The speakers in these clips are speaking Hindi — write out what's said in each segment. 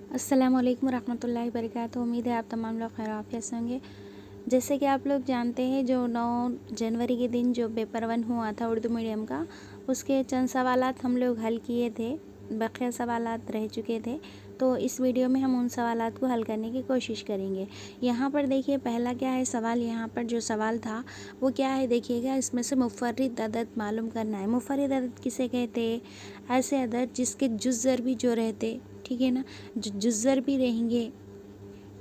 अस्सलामुअलैकुम रहमतुल्लाहि वबरकातुहू। उम्मीद है आप तमाम लोग खैर आफियत से होंगे। जैसे कि आप लोग जानते हैं, जो 9 जनवरी के दिन जो पेपर 1 हुआ था उर्दू मीडियम का, उसके चंद सवालात हम लोग हल किए थे, बकिया सवालात रह चुके थे। तो इस वीडियो में हम उन सवालात को हल करने की कोशिश करेंगे। यहाँ पर देखिए पहला क्या है सवाल, यहाँ पर जो सवाल था वो क्या है देखिएगा, इसमें से मुफर्रिद अदद मालूम करना है। मुफर्रिद अदद किसे कहते हैं? ऐसे अदद जिसके जुज़ ज़रबी जो रहते, ठीक है ना, जो जुज़ ज़रबी रहेंगे,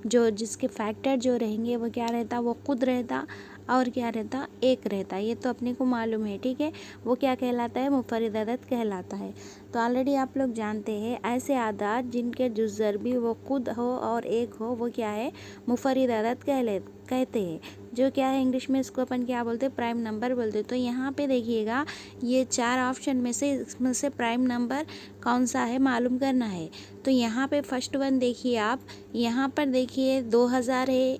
जो जिसके फैक्टर जो रहेंगे वो क्या रहता, वो खुद रहता और क्या रहता, एक रहता। ये तो अपने को मालूम है, ठीक है। वो क्या कहलाता है? मुफर्रिद अदद कहलाता है। तो ऑलरेडी आप लोग जानते हैं, ऐसे आदाद जिनके जुज़ ज़रबी वो खुद हो और एक हो, वो क्या है, मुफर्रिद अदद कहते हैं। जो क्या है, इंग्लिश में इसको अपन क्या बोलते हैं, प्राइम नंबर बोलते हैं। तो यहाँ पे देखिएगा, ये 4 ऑप्शन में से इसमें से प्राइम नंबर कौन सा है मालूम करना है। तो यहाँ पे फर्स्ट वन देखिए आप, यहाँ पर देखिए 2000 है,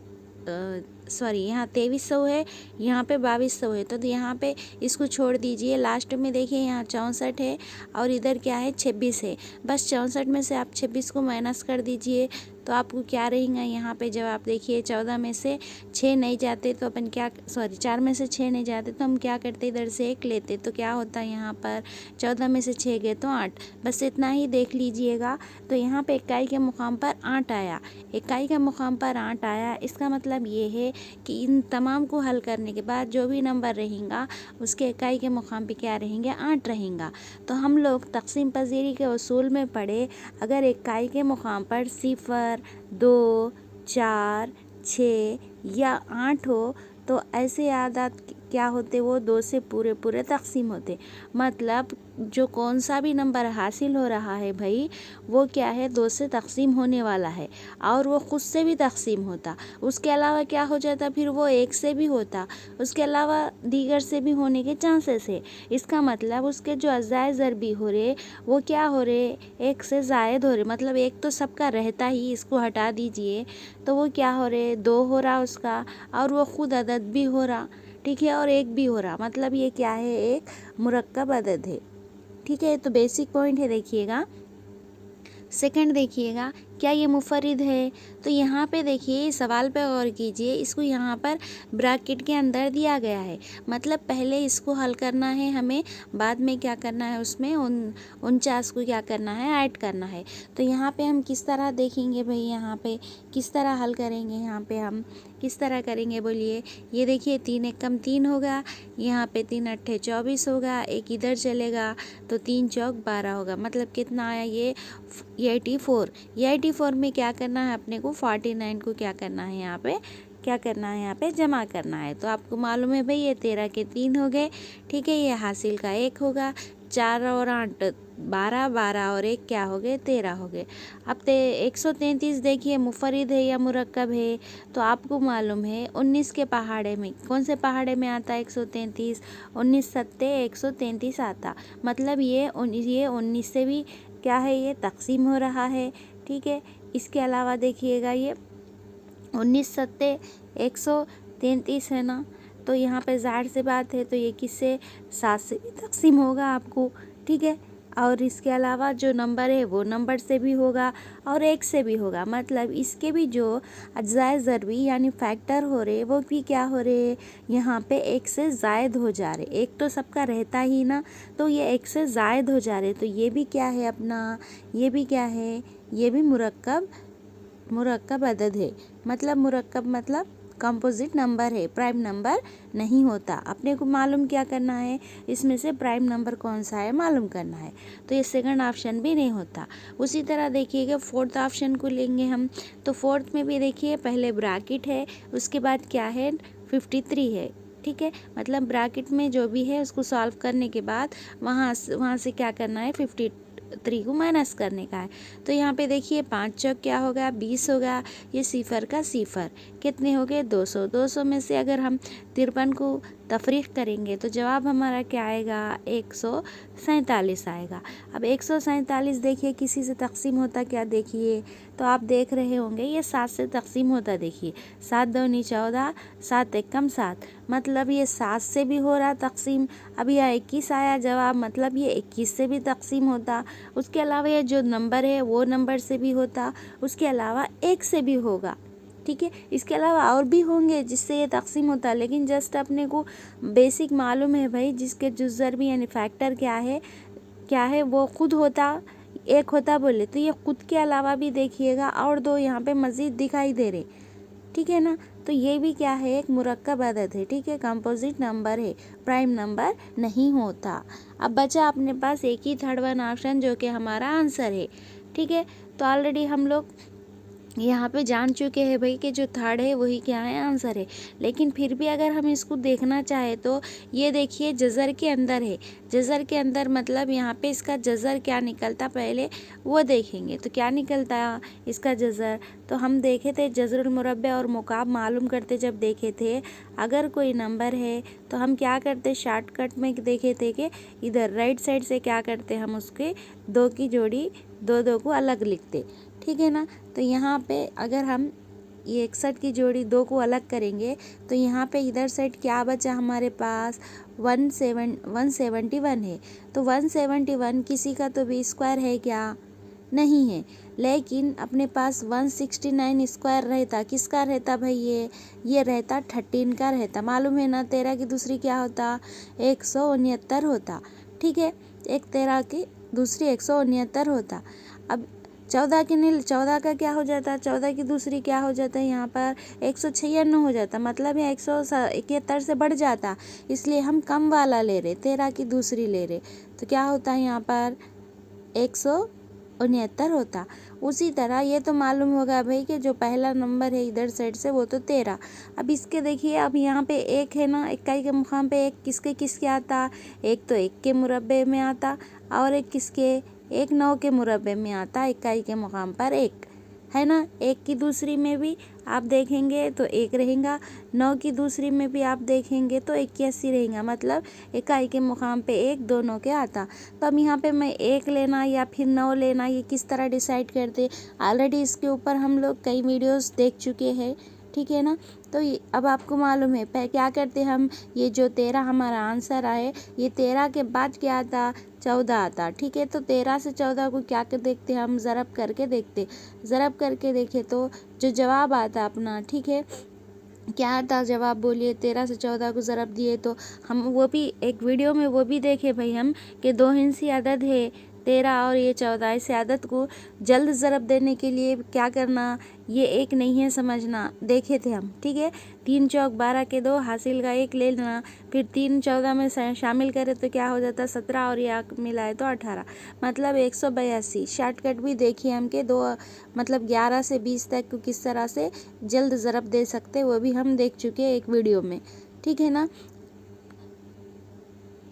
सॉरी यहाँ 2300 है, यहाँ पे 2200 है। तो यहाँ पे इसको छोड़ दीजिए। लास्ट में देखिए यहाँ 64 है और इधर क्या है, 26 है। बस 64 में से आप 26 को माइनस कर दीजिए तो आपको क्या रहेगा यहाँ पे जवाब। देखिए 14 में से 6 नहीं जाते तो अपन क्या, सॉरी 4 में से 6 नहीं जाते तो हम क्या करते, इधर से 1 लेते। तो क्या होता है यहाँ पर, 14 में से 6 गए तो 8। बस इतना ही देख लीजिएगा। तो यहाँ पे इकाई के मुकाम पर 8 आया, इकाई के मुकाम पर 8 आया। इसका मतलब ये है कि इन तमाम को हल करने के बाद जो भी नंबर रहेगा उसके इकाई के मुकाम पे क्या रहेंगे, 8 रहेगा। तो हम लोग तक़सीम पज़ीरी के उसूल में पढ़े, अगर इकाई के मुकाम पर 0, 2, 4, 6 या 8 हो तो ऐसे आदाद क्या होते, वो 2 से पूरे तक़सीम होते। मतलब जो कौन सा भी नंबर हासिल हो रहा है भाई, वो क्या है, 2 से तक़सीम होने वाला है और वो खुद से भी तक़सीम होता। उसके अलावा क्या हो जाता, फिर वो 1 से भी होता, उसके अलावा दीगर से भी होने के चांसेस है। इसका मतलब उसके जो अज़ाए ज़रबी हो रहे वो क्या हो रहे, 1 से ज़ायद हो रहे। मतलब 1 तो सबका रहता ही, इसको हटा दीजिए तो वो क्या हो रहे, 2 हो रहा उसका, और वो ख़ुद अदद भी हो रहा, ठीक है, और 1 भी हो रहा। मतलब ये क्या है, एक मुरक्कब अदद है, ठीक है। तो बेसिक पॉइंट है देखिएगा। सेकंड देखिएगा, क्या ये मुफर्रिद है? तो यहाँ पे देखिए सवाल पे गौर कीजिए, इसको यहाँ पर ब्रैकेट के अंदर दिया गया है। मतलब पहले इसको हल करना है हमें, बाद में क्या करना है, उसमें 49 को क्या करना है, ऐड करना है। तो यहाँ पे हम किस तरह देखेंगे भाई, यहाँ पे किस तरह हल करेंगे, यहाँ पे हम किस तरह करेंगे बोलिए। ये देखिए 3 एक कम 3 होगा, यहाँ पे 3 अट्ठे 24 होगा, एक इधर चलेगा तो 3 चौक 12 होगा। मतलब कितना आया ये 84। ये 84 में क्या करना है अपने को, 49 को क्या करना है, यहाँ पे क्या करना है, यहाँ पे जमा करना है। तो आपको मालूम है भाई, ये 13 के 3 हो गए, ठीक है। ये हासिल का 1 होगा, 4 और 8 12, 12 और 1 क्या हो गए, 13 हो गए। अब 133 देखिए मुफर्रिद है या मुरक्कब है, तो आपको मालूम है 19 के पहाड़े में, कौन से पहाड़े में आता है 133, 19 सत्ते 133 आता। मतलब ये 19 से भी क्या है, ये तक़सीम हो रहा है, ठीक है। इसके अलावा देखिएगा ये 19 सत्ते 133 है ना, तो यहाँ पे ज़ाहिर से बात है, तो ये किससे, 7 से भी तक़सीम होगा आपको, ठीक है। और इसके अलावा जो नंबर है वो नंबर से भी होगा और 1 से भी होगा। मतलब इसके भी जो अज़ाए ज़रबी यानी फैक्टर हो रहे वो भी क्या हो रहे, यहाँ पे 1 से ज़ायद हो जा रहे। 1 तो सबका रहता ही ना, तो ये 1 से ज़ायद हो जा रहे। तो ये भी क्या है अपना, ये भी क्या है, ये भी मुरक्कब अदद है। मतलब मुरक्कब मतलब कंपोजिट नंबर है, प्राइम नंबर नहीं होता। अपने को मालूम क्या करना है, इसमें से प्राइम नंबर कौन सा है मालूम करना है। तो ये सेकंड ऑप्शन भी नहीं होता। उसी तरह देखिएगा फोर्थ ऑप्शन को लेंगे हम, तो फोर्थ में भी देखिए पहले ब्रैकेट है, उसके बाद क्या है, 53 है, ठीक है। मतलब ब्रैकेट में जो भी है उसको सॉल्व करने के बाद वहाँ से क्या करना है, 53 को माइनस करने का है। तो यहाँ पे देखिए 5 चौक क्या होगा, 20 होगा। ये सिफर का सिफर कितने हो गए, 200। 200 में से अगर हम 53 को तफरीक करेंगे तो जवाब हमारा क्या आएगा, 147 आएगा। अब 147 देखिए किसी से तकसीम होता क्या, देखिए तो आप देख रहे होंगे ये 7 से तकसीम होता। देखिए 7 दूनी 14, 7 एक कम 7, मतलब ये 7 से भी हो रहा तकसीम। अब यह 21 आया जवाब, मतलब ये 21 से भी तकसीम होता। उसके अलावा ये जो नंबर है वो नंबर से भी होता, उसके अलावा 1 से भी होगा। ठीक है, इसके अलावा और भी होंगे जिससे ये तकसीम होता, लेकिन जस्ट अपने को बेसिक मालूम है भाई, जिसके जुज़ ज़रबी यानी फैक्टर क्या है वो खुद होता, एक होता बोले तो ये खुद के अलावा भी देखिएगा और दो यहाँ पे मज़ीद दिखाई दे रहे। ठीक है ना, तो ये भी क्या है, एक मुरक्कब अदद है। ठीक है, कंपोजिट नंबर है, प्राइम नंबर नहीं होता। अब बचा अपने पास एक ही थर्ड वन ऑप्शन जो कि हमारा आंसर है। ठीक है, तो ऑलरेडी हम लोग यहाँ पे जान चुके हैं भाई कि जो थर्ड है वही क्या है, आंसर है। लेकिन फिर भी अगर हम इसको देखना चाहे तो ये देखिए जज़र के अंदर है। जज़र के अंदर मतलब यहाँ पे इसका जज़र क्या निकलता पहले वो देखेंगे। तो क्या निकलता इसका जज़र, तो हम देखे थे जज़रुल मुरब्बे और मुकाब मालूम करते जब देखे थे, अगर कोई नंबर है तो हम क्या करते, शॉर्टकट में देखे थे कि इधर राइट साइड से क्या करते, हम उसके दो की जोड़ी दो को अलग लिखते। ठीक है ना, तो यहाँ पे अगर हम ये 61 की जोड़ी 2 को अलग करेंगे तो यहाँ पे इधर साइड क्या बचा हमारे पास, 171 है। तो 171 किसी का तो भी स्क्वायर है क्या, नहीं है। लेकिन अपने पास 169 स्क्वायर रहता, किसका रहता भाई, ये रहता 13 का रहता। मालूम है ना, 13 की दूसरी क्या होता, 169 होता। ठीक है, एक 13 की दूसरी 169 होता। अब 14 की नील 14 का क्या हो जाता, 14 की दूसरी क्या हो जाता है, यहाँ पर 196 हो जाता, मतलब ये 171 से बढ़ जाता। इसलिए हम कम वाला ले रहे, 13 की दूसरी ले रहे, तो क्या होता है यहाँ पर 169 होता। उसी तरह ये तो मालूम होगा भाई कि जो पहला नंबर है इधर साइड से वो तो 13। अब इसके देखिए, अब यहाँ पे एक है ना, इक्काई के मुकाम पे एक किसके आता, एक तो 1 के मुरब्बे में आता और एक किसके, एक 9 के मुरब्बे में आता, इक्काई के मुकाम पर 1 है ना। 1 की दूसरी में भी आप देखेंगे तो 1 रहेगा, 9 की दूसरी में भी आप देखेंगे तो 81 रहेगा, मतलब इकाई के मुकाम पे 1 दोनों के आता। तो अब यहाँ पे मैं 1 लेना या फिर 9 लेना, ये किस तरह डिसाइड करते, ऑलरेडी इसके ऊपर हम लोग कई वीडियोस देख चुके हैं। ठीक है ना, तो अब आपको मालूम है क्या करते हम, ये जो 13 हमारा आंसर आए, ये 13 के बाद क्या आता, 14 आता। ठीक है, तो 13 से 14 को क्या कर देखते हम, ज़रब करके देखते। ज़रब करके देखे तो जो जवाब आता अपना, ठीक है, क्या आता जवाब बोलिए, 13 से 14 को ज़रब दिए तो हम वो भी एक वीडियो में वो भी देखे भाई हम कि 2 हिंसी अदद है 13 और ये 14, इस आदत को जल्द ज़रब देने के लिए क्या करना, ये एक नहीं है समझना, देखे थे हम। ठीक है, 3 चौक 12 के 2 हासिल का 1 ले लेना, फिर 3 14 में शामिल करें तो क्या हो जाता 17 और ये मिलाए तो 18, मतलब 182। शॉर्टकट भी देखिए हम के 2 मतलब 11 से 20 तक को किस तरह से जल्द ज़रब दे सकते, वो भी हम देख चुके हैं एक वीडियो में। ठीक है ना,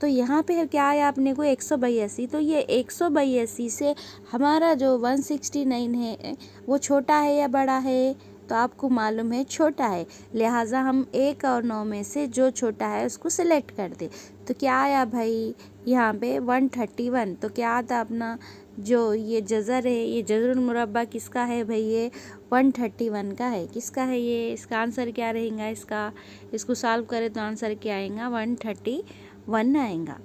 तो यहाँ पे क्या आया अपने को 182। तो ये 182 से हमारा जो 169 है वो छोटा है या बड़ा है, तो आपको मालूम है छोटा है, लिहाजा हम 1 और 9 में से जो छोटा है उसको सिलेक्ट कर दे। तो क्या आया भाई यहाँ पे 131। तो क्या आता अपना जो ये जज़र है, ये जज़रुल मुरब्बा किसका है भाई, ये 131 का है। किसका है ये, इसका आंसर क्या रहेगा, इसको सॉल्व करें तो आंसर क्या आएगा, 131 आएगा।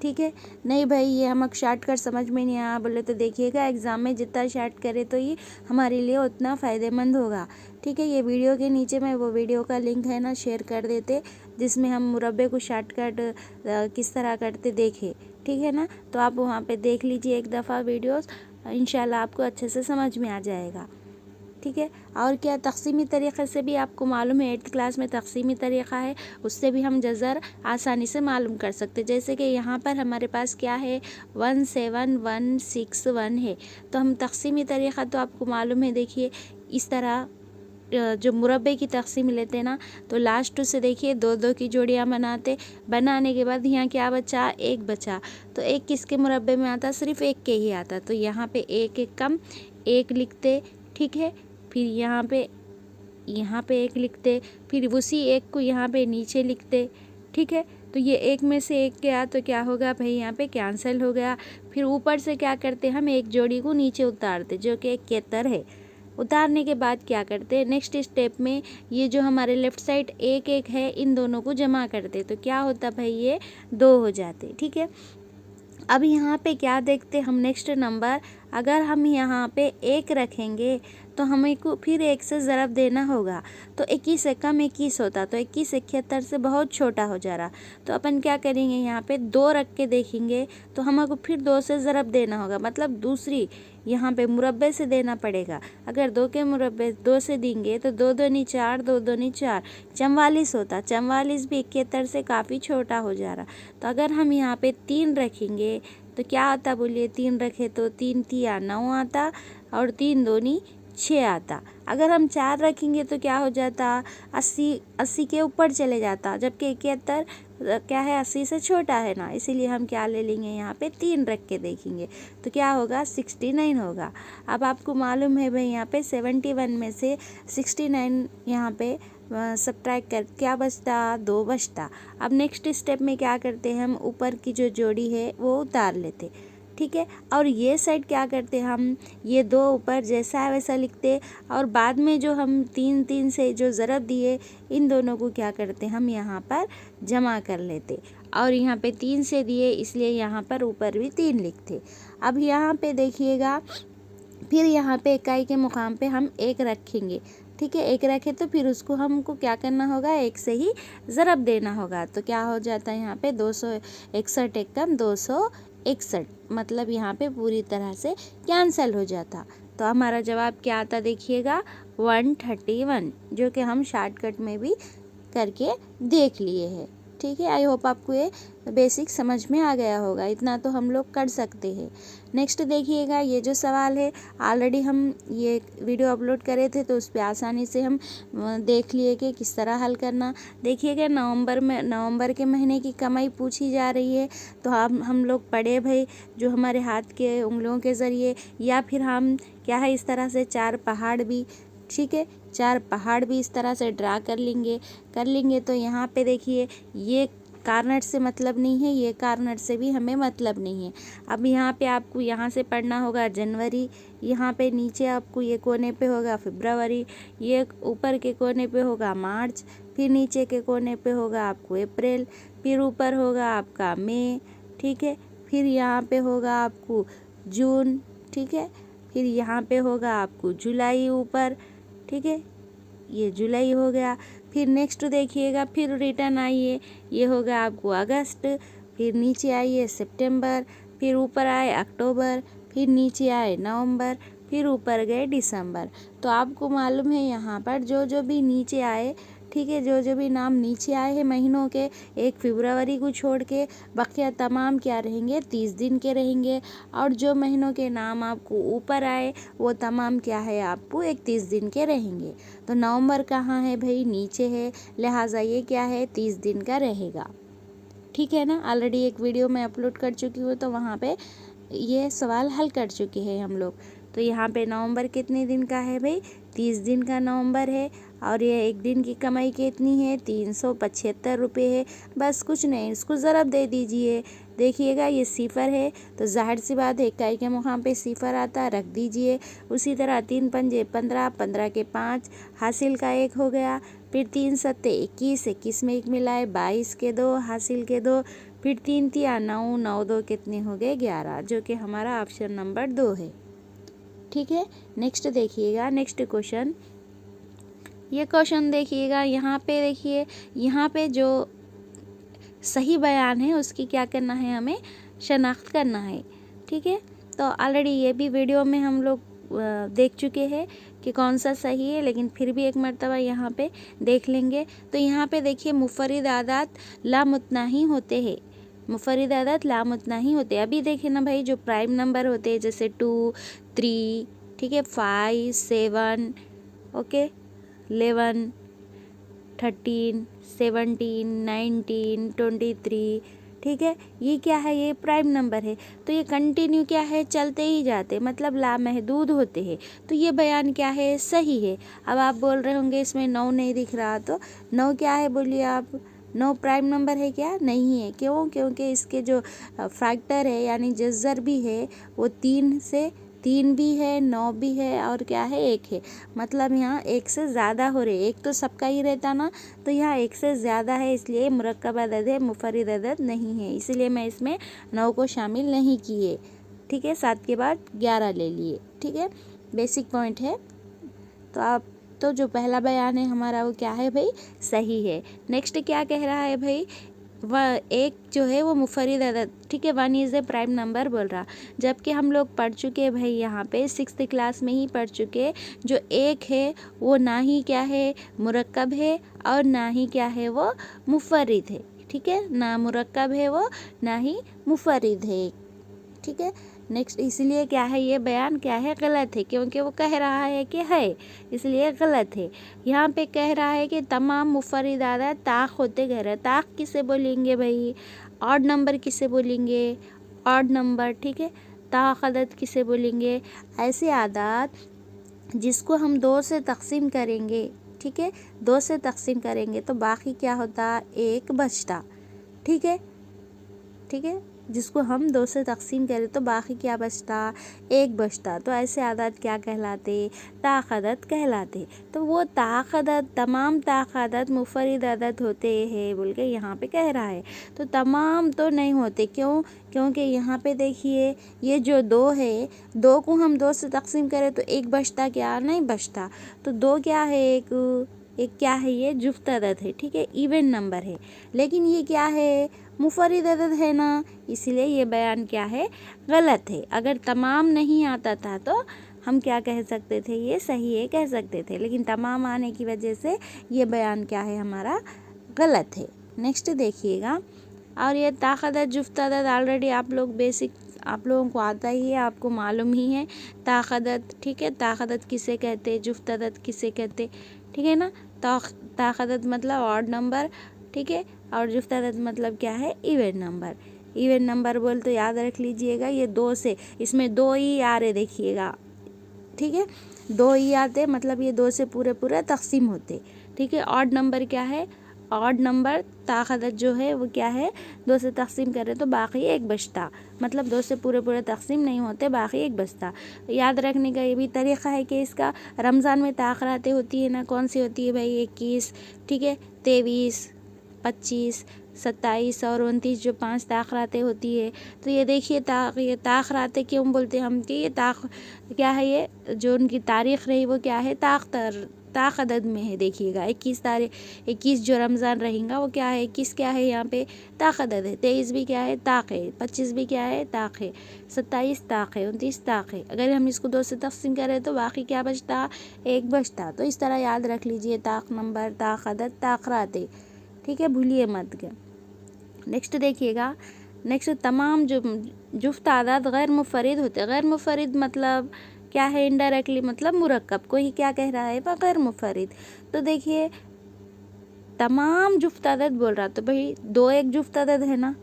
ठीक है, नहीं भाई ये हम शॉर्टकट समझ में नहीं आया बोले तो देखिएगा एग्ज़ाम में जितना शॉर्ट करे तो ये हमारे लिए उतना फ़ायदेमंद होगा। ठीक है, ये वीडियो के नीचे में वो वीडियो का लिंक है ना, शेयर कर देते, जिसमें हम मुरब्बे को शॉर्टकट किस तरह करते देखे। ठीक है ना, तो आप वहाँ पे देख लीजिए एक दफ़ा वीडियोस, इंशाल्लाह आपको अच्छे से समझ में आ जाएगा। ठीक है, और क्या तक़सीमी तरीक़े से भी आपको मालूम है, 8th क्लास में तक़सीमी तरीक़ा है, उससे भी हम जज़र आसानी से मालूम कर सकते। जैसे कि यहाँ पर हमारे पास क्या है 17161 है, तो हम तक़सीमी तरीक़ा तो आपको मालूम है, देखिए इस तरह जो मुरब्बे की तक़सीम लेते ना, तो लास्ट से देखिए 2 की जोड़ियाँ बनाने के बाद यहाँ क्या बचा, 1 बचा। तो 1 किसके मुरब्बे में आता, सिर्फ 1 के ही आता, तो यहाँ पे 1 कम 1 लिखते। ठीक है, फिर यहाँ पे 1 लिखते, फिर उसी 1 को यहाँ पे नीचे लिखते। ठीक है। तो ये एक में से एक गया तो क्या होगा भाई, यहाँ पे कैंसिल हो गया। फिर ऊपर से क्या करते हम, एक जोड़ी को नीचे उतारते जो कि 71 है। उतारने के बाद क्या करते हैं, नेक्स्ट स्टेप में ये जो हमारे लेफ़्ट साइड एक एक है, इन दोनों को जमा करते तो क्या होता भाई, ये 2 हो जाते। ठीक है। अब यहाँ पे क्या देखते हम, नेक्स्ट नंबर अगर हम यहाँ पे 1 रखेंगे तो हमें को फिर 1 से ज़रब देना होगा। तो 21 से कम 21 होता, तो 21 71 से बहुत छोटा हो जा रहा। तो अपन क्या करेंगे, यहाँ पे 2 रख के देखेंगे तो हमको फिर 2 से ज़रब देना होगा, मतलब दूसरी यहाँ पे मुरब्बे से देना पड़ेगा। अगर 2 के मुरब्बे 2 से देंगे तो 2 दूनी 4, 2 दूनी 4, 44 होता। 44 भी 71 से काफ़ी छोटा हो जा रहा। तो अगर हम यहाँ पे 3 रखेंगे तो क्या आता बोलिए, 3 रखे तो 3 तिया 9 आता और 3 दूनी 6 आता। अगर हम 4 रखेंगे तो क्या हो जाता, 80 के ऊपर चले जाता, जबकि 71 क्या है, 80 से छोटा है ना, इसीलिए हम क्या ले लेंगे, यहाँ पे 3 रख के देखेंगे तो क्या होगा, 69 होगा। अब आपको मालूम है भाई, यहाँ पे 71 में से 69 यहाँ पे सब्ट्रैक्ट कर क्या बचता, 2 बचता। अब नेक्स्ट स्टेप में क्या करते हैं, हम ऊपर की जो जोड़ी है वो उतार लेते। ठीक है। और ये साइड क्या करते हम, ये 2 ऊपर जैसा है वैसा लिखते और बाद में जो हम 3 से जो ज़रब दिए, इन दोनों को क्या करते हम यहाँ पर जमा कर लेते। और यहाँ पे 3 से दिए इसलिए यहाँ पर ऊपर भी 3 लिखते। अब यहाँ पे देखिएगा, फिर यहाँ पे इकाई के मुकाम पे हम 1 रखेंगे। ठीक है। 1 रखे तो फिर उसको हमको क्या करना होगा, 1 से ही ज़रब देना होगा। तो क्या हो जाता है, यहाँ पे 261 एक कम 261, मतलब यहाँ पे पूरी तरह से कैंसिल हो जाता। तो हमारा जवाब क्या आता देखिएगा, 131, जो कि हम शॉर्टकट में भी करके देख लिए हैं। ठीक है। आई होप आपको ये बेसिक समझ में आ गया होगा, इतना तो हम लोग कर सकते हैं। नेक्स्ट देखिएगा, ये जो सवाल है ऑलरेडी हम ये वीडियो अपलोड करे थे तो उस पर आसानी से हम देख लिए कि किस तरह हल करना। देखिएगा, नवंबर के महीने की कमाई पूछी जा रही है। तो हम लोग पढ़े भाई, जो हमारे हाथ के उंगलियों के ज़रिए, या फिर हम क्या है इस तरह से 4 पहाड़ भी, ठीक है, 4 पहाड़ भी इस तरह से ड्रा कर लेंगे। तो यहाँ पे देखिए, ये कार्नर से मतलब नहीं है, ये कार्नर से भी हमें मतलब नहीं है। अब यहाँ पे आपको यहाँ से पढ़ना होगा जनवरी, यहाँ पे नीचे आपको ये कोने पे होगा फरवरी, ये ऊपर के कोने पे होगा मार्च, फिर नीचे के कोने पे होगा आपको अप्रैल, फिर ऊपर होगा आपका मई, ठीक है, फिर यहाँ पे होगा आपको जून, ठीक है, फिर यहाँ पे होगा आपको जुलाई ऊपर, ठीक है, ये जुलाई हो गया। फिर नेक्स्ट देखिएगा, फिर रिटर्न आइए, ये होगा आपको अगस्त, फिर नीचे आइए सितंबर, फिर ऊपर आए अक्टूबर, फिर नीचे आए नवंबर, फिर ऊपर गए दिसंबर। तो आपको मालूम है यहाँ पर जो भी नीचे आए, ठीक है, जो भी नाम नीचे आए हैं महीनों के, 1 फरवरी को छोड़ के बकिया तमाम क्या रहेंगे, 30 दिन के रहेंगे। और जो महीनों के नाम आपको ऊपर आए वो तमाम क्या है, आपको 31 दिन के रहेंगे। तो नवंबर कहाँ है भाई, नीचे है, लिहाजा ये क्या है, 30 दिन का रहेगा। ठीक है ना। ऑलरेडी एक वीडियो मैं अपलोड कर चुकी हूँ, तो वहाँ पे ये सवाल हल कर चुके हैं हम लोग। तो यहाँ पे नवंबर कितने दिन का है भाई, 30 दिन का नवंबर है। और ये एक दिन की कमाई कितनी है, 375 रुपये है। बस कुछ नहीं, इसको ज़रब दे दीजिए। देखिएगा, ये सिफर है तो जाहिर सी बात है इकाई के मुकाम पे सिफर आता, रख दीजिए। उसी तरह 3 पंजे 15, 15 के 5, हासिल का 1 हो गया। फिर 3 सत्ते 21, 21 में 1 मिलाए 22 के 2, हासिल के 2, फिर 3 तिया 9, 9 2 कितने हो गए 11, जो कि हमारा ऑप्शन नंबर 2 है। ठीक है। नेक्स्ट देखिएगा, नेक्स्ट क्वेश्चन, ये क्वेश्चन देखिएगा, यहाँ पे देखिए, यहाँ पे जो सही बयान है उसकी क्या करना है, हमें शनाख्त करना है। ठीक है। तो ऑलरेडी ये भी वीडियो में हम लोग देख चुके हैं कि कौन सा सही है, लेकिन फिर भी एक मर्तबा यहाँ पे देख लेंगे। तो यहाँ पे देखिए, मुफर्रिद आदात लामुतनाही होते हैं, मुफर्रिद आदात लामुतनाही होते हैं। अभी देखें ना भाई, जो प्राइम नंबर होते हैं जैसे 2, 3, ठीक है, 5, 7, ओके, 11, 13, 17, 19, 23, ठीक है, ये क्या है, ये प्राइम नंबर है। तो ये कंटिन्यू क्या है, चलते ही जाते, मतलब लामहदूद होते हैं। तो ये बयान क्या है, सही है। अब आप बोल रहे होंगे इसमें 9 नहीं दिख रहा, तो 9 क्या है बोलिए आप, नो प्राइम नंबर है क्या? नहीं है। क्यों? क्योंकि इसके जो फैक्टर है यानी जज़र भी है वो 3 भी है, 9 भी है और क्या है 1 है। मतलब यहाँ 1 से ज़्यादा हो रहे, एक तो सबका ही रहता ना, तो यहाँ 1 से ज़्यादा है, इसलिए मुरक्कब अदद है, मुफर्रिद अदद नहीं है। इसलिए मैं इसमें 9 को शामिल नहीं किए। ठीक है, 7 के बाद 11 ले लिए। ठीक है, बेसिक पॉइंट है। तो आप तो जो पहला बयान है हमारा वो क्या है भाई? सही है। नेक्स्ट क्या कह रहा है भाई? वह एक जो है वो मुफर्रिद अदद, ठीक है, 1 इज़ ए प्राइम नंबर बोल रहा। जबकि हम लोग पढ़ चुके भाई यहाँ पे 6th क्लास में ही पढ़ चुके, जो एक है वो ना ही क्या है मुरक्कब है और ना ही क्या है वो मुफर्रिद है। ठीक है, ना मुरक्कब है वो, ना ही मुफर्रिद है। ठीक है, नेक्स्ट इसलिए क्या है ये बयान क्या है? गलत है, क्योंकि वो कह रहा है कि है, इसलिए गलत है। यहाँ पे कह रहा है कि तमाम मुफर्रिद अदद ताक़ होते कह रहे हैं। ताक़ किसे बोलेंगे भाई? ऑड नंबर किसे बोलेंगे? Odd number. ठीक है, ताक़ अदद किसे बोलेंगे? ऐसे अदद जिसको हम 2 से तकसीम करेंगे। ठीक है, 2 से तकसीम करेंगे तो बाकी क्या होता? 1 बचता। ठीक है, ठीक है, जिसको हम 2 से तकसीम करें तो बाकी क्या बचता? 1 बचता। तो ऐसे अदद क्या कहलाते? ताक़ अदद कहलाते। तो वो ताक़ अदद, तमाम ताक़ अदद मुफर्रिद अदद होते हैं बोल के यहाँ पे कह रहा है। तो तमाम तो नहीं होते। क्यों? क्योंकि यहाँ पे देखिए ये जो 2 है, 2 को हम 2 से तकसीम करें तो 1 बचता क्या? नहीं बचता। तो 2 क्या है? एक क्या है? ये जुफ्त अदद है। ठीक है, इवन नंबर है। लेकिन ये क्या है? मुफर्रिद अदद है ना, इसीलिए ये बयान क्या है? गलत है। अगर तमाम नहीं आता था तो हम क्या कह सकते थे? ये सही है कह सकते थे, लेकिन तमाम आने की वजह से ये बयान क्या है हमारा? गलत है। नेक्स्ट देखिएगा, और ये ताक़ अदद जुफ्त अदद ऑलरेडी आप लोग बेसिक आप लोगों को आता ही है, आपको मालूम ही है ताक़ अदद। ठीक है, ताक़ अदद किसे कहते, जुफ्त अदद किसे कहते? ठीक है ना, ताक़ अदद मतलब ऑड नंबर। ठीक है, और जुफ्त अदद मतलब क्या है? Even number. इवन नंबर बोल तो याद रख लीजिएगा ये 2 से, इसमें 2 ही आ रहे देखिएगा। ठीक है, 2 ही आते, मतलब ये 2 से पूरे तकसीम होते। ठीक है, ऑड नंबर क्या है? ऑड नंबर ताक़ अदद जो है वो क्या है? 2 से तकसीम करें तो बाकी 1 बचता, मतलब 2 से पूरे तकसीम नहीं होते, बाकी 1 बचता। याद रखने का ये भी तरीक़ा है कि इसका रमज़ान में ताक़ रातें होती है ना, कौन सी होती है भाई? 21, ठीक है, 23, 25, 27 और 29 जो 5 ताक़ रातें होती है। तो ये देखिए ये ताक़ रातें क्यों बोलते हैं हम कि ये ताक़ क्या है? ये जो उनकी तारीख़ रही वो क्या है? ताक़ अदद में है। देखिएगा 21 जो रमज़ान रहेगा वो क्या है? 21 क्या है यहाँ पे? ताक़ अदद है। 23 भी क्या है? ताक़ है। 25 भी क्या है? ताक़ है। 27 ताक़ है। 29 ताक़ है। अगर हम इसको 2 से तक़सीम करें तो बाकी क्या बचता? 1 बचता। तो इस तरह याद रख लीजिए, ताक़ नंबर, ताक़ अदद, ताक़ रातें। ठीक है, भूलिए मत के। नेक्स्ट देखिएगा, नेक्स्ट तमाम जो जुफ्त अदद गैर मुफर्रिद होते। गैर मुफर्रिद मतलब क्या है? इनडायरेक्टली मतलब मुरक्कब को ही क्या कह रहा है? गैर मुफर्रिद। तो देखिए तमाम जुफ्त अदद बोल रहा, तो भाई 2 एक जुफ्त अदद है ना।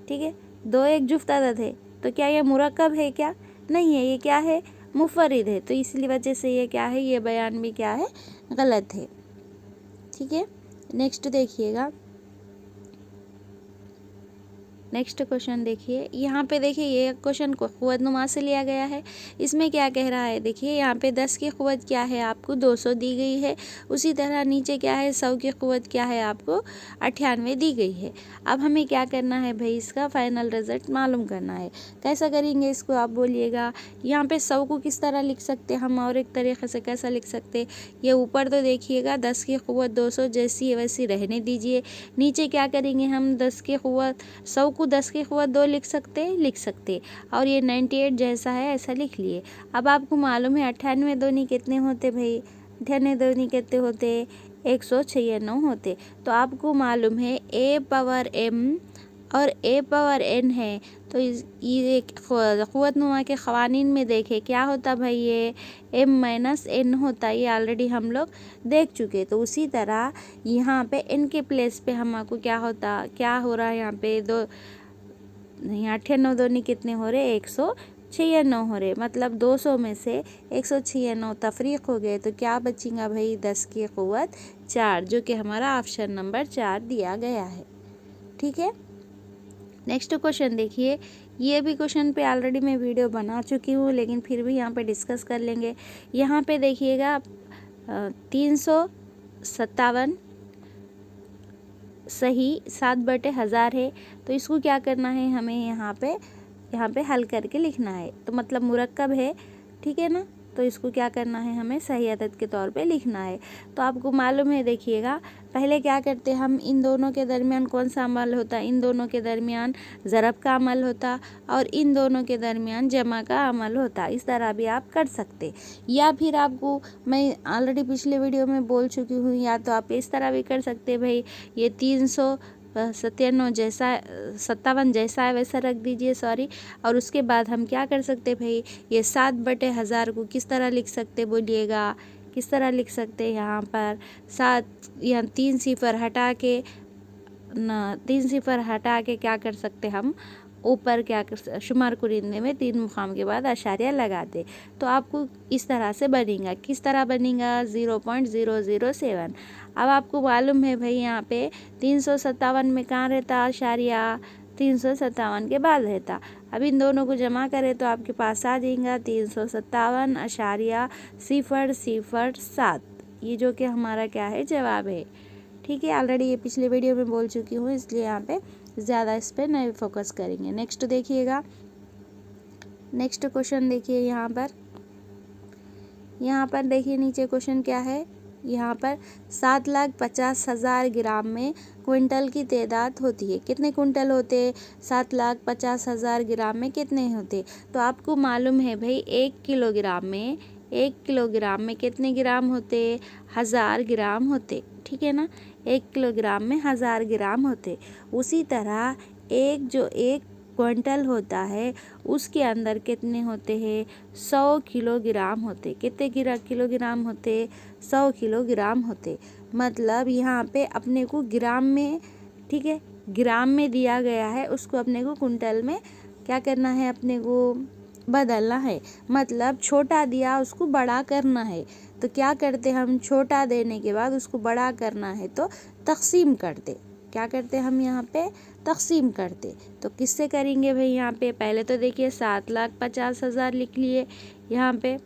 ठीक है, 2 एक जुफ्त अदद है, तो क्या ये मुरक्कब है क्या? नहीं है, ये क्या है? मुफर्रिद है। तो इसलिए वजह से ये क्या है? ये बयान भी क्या है? गलत है। ठीक है, नेक्स्ट देखिएगा, नेक्स्ट क्वेश्चन देखिए। यहाँ पे देखिए ये क्वेश्चन को क़ुव्वत नुमा से लिया गया है। इसमें क्या कह रहा है? देखिए यहाँ पे 10 की क़ुव्वत क्या है? आपको 200 दी गई है। उसी तरह नीचे क्या है? 100 की क़ुव्वत क्या है? आपको 98 दी गई है। अब हमें क्या करना है भाई? इसका फाइनल रिजल्ट मालूम करना है। कैसा करेंगे इसको आप बोलिएगा? यहाँ पे 100 को किस तरह लिख सकते हम, और एक तरीक़े से कैसा लिख सकते? ये ऊपर तो देखिएगा 10 की क़ुव्वत 200 जैसी है वैसी रहने दीजिए। नीचे क्या करेंगे हम? 10 की क़ुव्वत 100 को 10 की क़ुव्वत 2 लिख सकते, और ये 98 जैसा है ऐसा लिख लिए। अब आपको मालूम है 98 दूनी कितने होते भाई? 98 दूनी कितने होते? 196 होते। तो आपको मालूम है a पावर m और a पावर n है। तो ये क़ुव्वत नुमा के क़वानीन में देखे क्या होता भाई? ये m माइनस n होता, ये ऑलरेडी हम लोग देख चुके। तो उसी तरह यहाँ पे n के प्लेस पे हमको क्या होता, क्या हो रहा है यहाँ पे? 98 दूनी कितने हो रहे? 196 96 हो रहे, मतलब 200 में से 196 तफरीक हो गए, तो क्या बचेगा भाई 10 की क़ुव्वत 4, जो कि हमारा ऑप्शन नंबर 4 दिया गया है। ठीक है, नेक्स्ट क्वेश्चन देखिए। ये भी क्वेश्चन पे ऑलरेडी मैं वीडियो बना चुकी हूँ, लेकिन फिर भी यहाँ पे डिस्कस कर लेंगे। यहाँ पे देखिएगा 357 सही 7/1000 है, तो इसको क्या करना है, हमें यहाँ पे हल करके लिखना है। तो मतलब मुरक्कब है, ठीक है ना, तो इसको क्या करना है, हमें सही अदद के तौर पे लिखना है। तो आपको मालूम है, देखिएगा पहले क्या करते हम, इन दोनों के दरमियान कौन सा अमल होता, इन दोनों के दरमियान ज़रब का अमल होता और इन दोनों के दरमियान जमा का अमल होता। इस तरह भी आप कर सकते, या फिर आपको मैं ऑलरेडी पिछले वीडियो में बोल चुकी हूँ, या तो आप इस तरह भी कर सकते भाई, ये 57 जैसा है वैसा रख दीजिए, सॉरी। और उसके बाद हम क्या कर सकते भाई, ये 7/1000 को किस तरह लिख सकते बोलिएगा, किस तरह लिख सकते हैं, यहाँ पर 7, यहाँ 3 सिफर हटा के ना, 3 सिफर हटा के क्या कर सकते हम, ऊपर क्या कर, शुमार कुरिंदे में 3 मुकाम के बाद अशारिया लगा दे, तो आपको इस तरह से बनेगा। किस तरह बनेगा, 0.007। अब आपको मालूम है भाई, यहाँ पे 357 में कहाँ रहता अशारिया, 357 के बाद रहता। अब इन दोनों को जमा करें तो आपके पास आ जाएगा 357.007, ये जो कि हमारा क्या है, जवाब है। ठीक है, ऑलरेडी ये पिछले वीडियो में बोल चुकी हूँ, इसलिए यहाँ पे ज़्यादा इस पर नहीं फोकस करेंगे। नेक्स्ट देखिएगा, नेक्स्ट क्वेश्चन देखिए। यहाँ पर देखिए नीचे क्वेश्चन क्या है, यहाँ पर 7,50,000 ग्राम में क्विंटल की तादाद होती है। कितने क्विंटल होते, 7,50,000 ग्राम में कितने होते। तो आपको मालूम है भाई, 1 किलोग्राम में कितने ग्राम होते, 1000 ग्राम होते। ठीक है ना, 1 किलोग्राम में 1000 ग्राम होते। उसी तरह एक क्विंटल होता है, उसके अंदर कितने होते हैं, 100 किलोग्राम होते। कितने किलोग्राम होते, 100 किलोग्राम होते। मतलब यहाँ पे अपने को ग्राम में, ठीक है, ग्राम में दिया गया है, उसको अपने को कुंटल में क्या करना है, अपने को बदलना है। मतलब छोटा दिया, उसको बड़ा करना है, तो क्या करते हम, छोटा देने के बाद उसको बड़ा करना है तो तकसीम करते। क्या करते हम, यहाँ पे तकसीम करते। तो किससे करेंगे भाई, यहाँ पे पहले तो देखिए 7,50,000 लिख लिए यहाँ पे,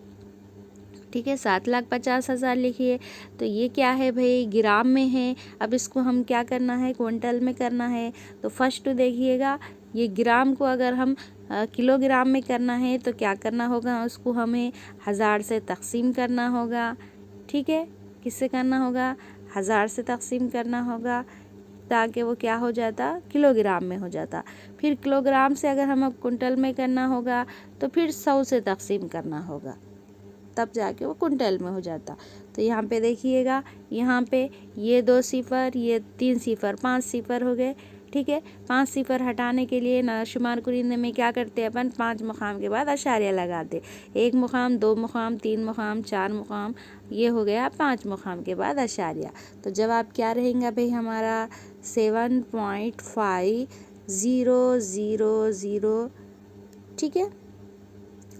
ठीक है, 7,50,000 लिखिए। तो ये क्या है भाई, ग्राम में है। अब इसको हम क्या करना है, क्विंटल में करना है। तो फर्स्ट देखिएगा, ये ग्राम को अगर हम किलोग्राम में करना है तो क्या करना होगा, उसको हमें 1000 से तकसीम करना होगा। ठीक है, किससे करना होगा, 1000 से तकसीम करना होगा, ताकि वो क्या हो जाता, किलोग्राम में हो जाता। फिर किलोग्राम से अगर हमें कुंटल में करना होगा तो फिर 100 से तकसीम करना होगा, तब जाके वो कुंटल में हो जाता। तो यहाँ पे देखिएगा, यहाँ पे ये 2 सिफर, ये 3 सिफर, 5 सिफर हो गए। ठीक है, 5 सिफर हटाने के लिए ना शुमार कुरिंदे में क्या करते हैं अपन, 5 मुकाम के बाद अशारिया लगाते। 1 मुकाम, 2 मुकाम, 3 मुकाम, 4 मुकाम, ये हो गया 5 मुकाम के बाद अशारिया। तो जवाब क्या रहेगा भाई हमारा, 7.5000। ठीक है,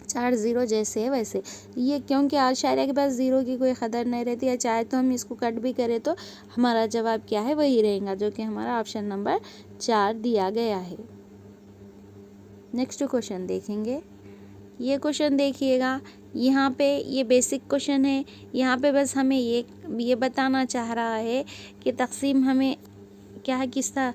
4 0 जैसे है वैसे, ये क्योंकि आशारिया के पास 0 की कोई कदर नहीं रहती है, चाहे तो हम इसको कट भी करें तो हमारा जवाब क्या है, वही रहेगा, जो कि हमारा ऑप्शन नंबर 4 दिया गया है। नेक्स्ट क्वेश्चन देखेंगे। ये क्वेश्चन देखिएगा, यहाँ पे ये बेसिक क्वेश्चन है। यहाँ पे बस हमें ये बताना चाह रहा है कि तकसीम हमें क्या है, किस तरह,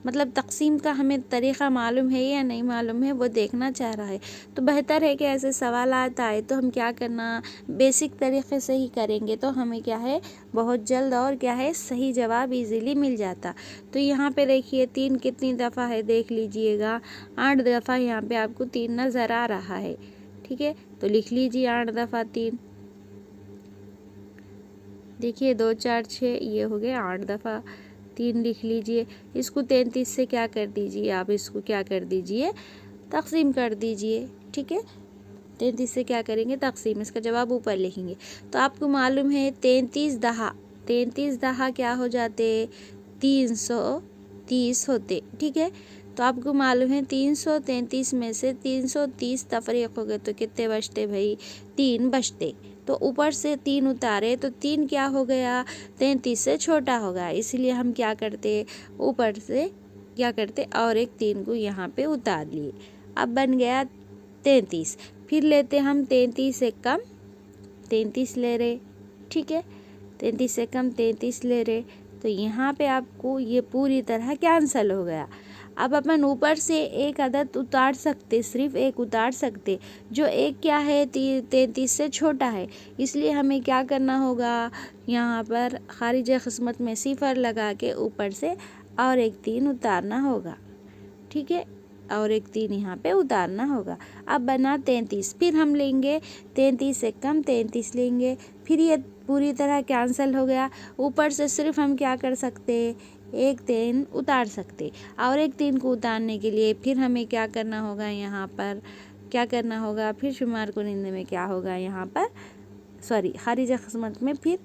मतलब तकसीम का हमें तरीक़ा मालूम है या नहीं मालूम है, वो देखना चाह रहा है। तो बेहतर है कि ऐसे सवाल आता है तो हम क्या करना, बेसिक तरीक़े से ही करेंगे, तो हमें क्या है, बहुत जल्द और क्या है, सही जवाब इजीली मिल जाता। तो यहाँ पे देखिए 3 कितनी दफ़ा है, देख लीजिएगा, 8 दफ़ा यहाँ पे आपको 3 नज़र आ रहा है। ठीक है, तो लिख लीजिए 8 दफ़ा 3, देखिए 2 4 6, ये हो गए 8 दफ़ा 3 लिख लीजिए। इसको 33 से क्या कर दीजिए, आप इसको क्या कर दीजिए, तकसीम कर दीजिए। ठीक है, 33 से क्या करेंगे, तकसीम, इसका जवाब ऊपर लिखेंगे। तो आपको मालूम है 33 दहा क्या हो जाते, 330 होते। ठीक है, तो आपको मालूम है 333 में से 330 तफरीक हो गए तो कितने बचते भाई, 3 बचते। तो ऊपर से 3 उतारे तो 3 क्या हो गया, 33 से छोटा हो गया। इसलिए हम क्या करते, ऊपर से क्या करते और एक 3 को यहाँ पे उतार लिए। अब बन गया 33। फिर लेते हम 33 से कम 33 ले रहे, ठीक है, 33 से कम 33 ले रहे, तो यहाँ पे आपको ये पूरी तरह कैंसिल हो गया। अब अपन ऊपर से एक अदद उतार सकते, सिर्फ एक उतार सकते, जो एक क्या है 33 से छोटा है। इसलिए हमें क्या करना होगा, यहाँ पर खारिज किस्मत में सिफर लगा के ऊपर से और एक 3 उतारना होगा, ठीक है, और एक 3 यहाँ पे उतारना होगा। अब बना 33। फिर हम लेंगे 33 से कम 33 लेंगे, फिर ये पूरी तरह कैंसिल हो गया। ऊपर से सिर्फ हम क्या कर सकते, एक 3 उतार सकते, और एक 3 को उतारने के लिए फिर हमें क्या करना होगा, यहाँ पर क्या करना होगा, फिर शुमार कुनिंदे में क्या होगा, यहाँ पर खारिज किस्मत में फिर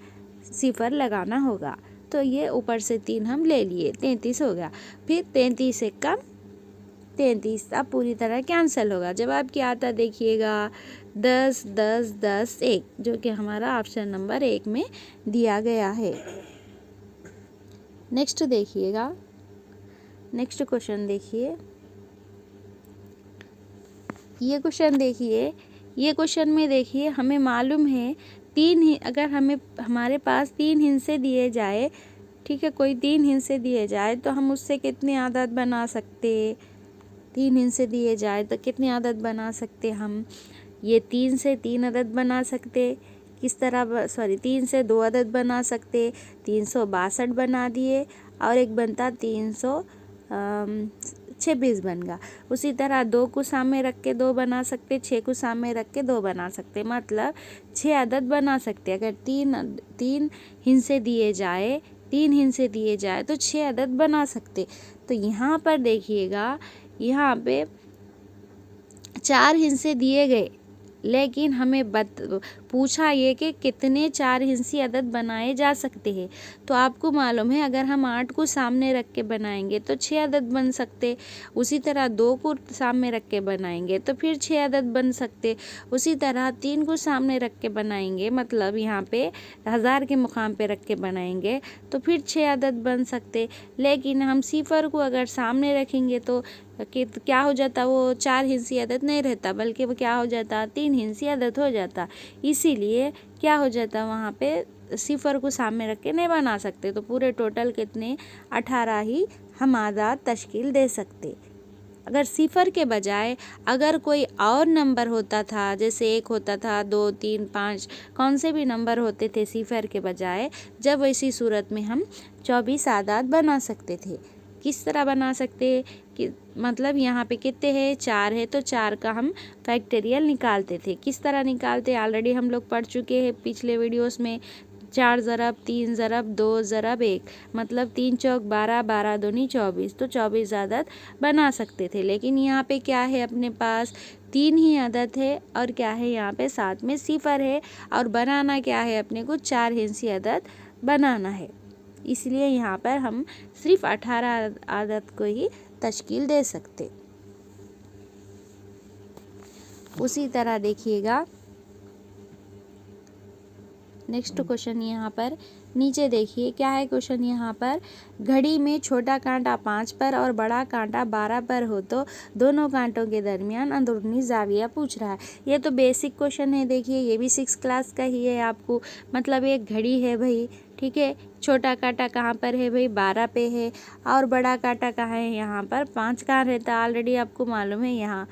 सिफर लगाना होगा। तो ये ऊपर से 3 हम ले लिए, 33 हो गया। फिर 33 से कम 33 अब पूरी तरह कैंसिल होगा। जवाब क्या आता देखिएगा, 10 10 10 1, जो कि हमारा ऑप्शन नंबर 1 में दिया गया है। नेक्स्ट देखिएगा, नेक्स्ट क्वेश्चन देखिए, ये क्वेश्चन देखिए, ये क्वेश्चन में देखिए हमें मालूम है 3 ही, अगर हमारे पास 3 हिस्से दिए जाए, ठीक है, कोई 3 हिस्से दिए जाए तो हम उससे कितने आदत बना सकते, 3 हिस्से दिए जाए तो कितने आदत बना सकते हम, ये 3 से 3 अदद बना सकते, किस तरह 3 से 2 अदद बना सकते, 362 बना दिए, और एक बनता 326 बन गया। उसी तरह 2 को सामने रख के 2 बना सकते, 6 को सामने रख के 2 बना सकते, मतलब 6 अदद बना सकते। अगर 3 हिस्से दिए जाए, 3 हिस्से दिए जाए तो 6 अदद बना सकते। तो यहाँ पर देखिएगा, यहाँ पे 4 हिस्से दिए गए, लेकिन हमें पूछा ये कि कितने 4 हिस्सी अदद बनाए जा सकते हैं। तो आपको मालूम है अगर हम 8 को सामने रख के बनाएंगे तो 6 अदद बन सकते, उसी तरह 2 को सामने रख के बनाएंगे तो फिर 6 अदद बन सकते, उसी तरह 3 को सामने रख के बनाएंगे, मतलब यहाँ पे 1000 के मुकाम पे रख के बनाएंगे तो फिर 6 अदद बन सकते। लेकिन हम सिफर को अगर सामने रखेंगे तो क्या हो जाता, वो 4 हिस्सी अदद नहीं रहता, बल्कि वो क्या हो जाता, 3 हिस्सी अदद हो जाता। इसीलिए क्या हो जाता, वहाँ पे सिफर को सामने रख के नहीं बना सकते। तो पूरे टोटल कितने, 18 ही हम आदाद तश्कील दे सकते। अगर सिफर के बजाय अगर कोई और नंबर होता था, जैसे 1 होता था, 2 3 5, कौन से भी नंबर होते थे सिफर के बजाय, जब ऐसी सूरत में हम 24 आदाद बना सकते थे। किस तरह बना सकते कि मतलब यहाँ पे कितने हैं, 4 है, तो 4 का हम फैक्टोरियल निकालते थे। किस तरह निकालते, ऑलरेडी हम लोग पढ़ चुके हैं पिछले वीडियोस में। 4 ज़रब 3 ज़रब 2 ज़रब 1, मतलब 3 चौक 12, 12 दूनी 24, तो 24 आदत बना सकते थे। लेकिन यहाँ पे क्या है, अपने पास 3 ही आदत है, और क्या है यहाँ पे साथ में सिफर है, और बनाना क्या है अपने को, 4 हिस्सी आदत बनाना है। इसलिए यहाँ पर हम सिर्फ 18 आदत को ही तश्कील दे सकते। उसी तरह देखिएगा नेक्स्ट क्वेश्चन, यहाँ पर नीचे देखिए क्या है क्वेश्चन। यहाँ पर घड़ी में छोटा कांटा 5 पर और बड़ा कांटा 12 पर हो तो दोनों कांटों के दरमियान अंदरूनी जाविया पूछ रहा है। ये तो बेसिक क्वेश्चन है, देखिए ये भी 6 क्लास का ही है आपको। मतलब एक घड़ी है भाई, ठीक है, छोटा कांटा कहाँ पर है भाई, 12 पे है, और बड़ा कांटा कहाँ है, यहाँ पर 5 कहाँ रहता है, ऑलरेडी आपको मालूम है यहाँ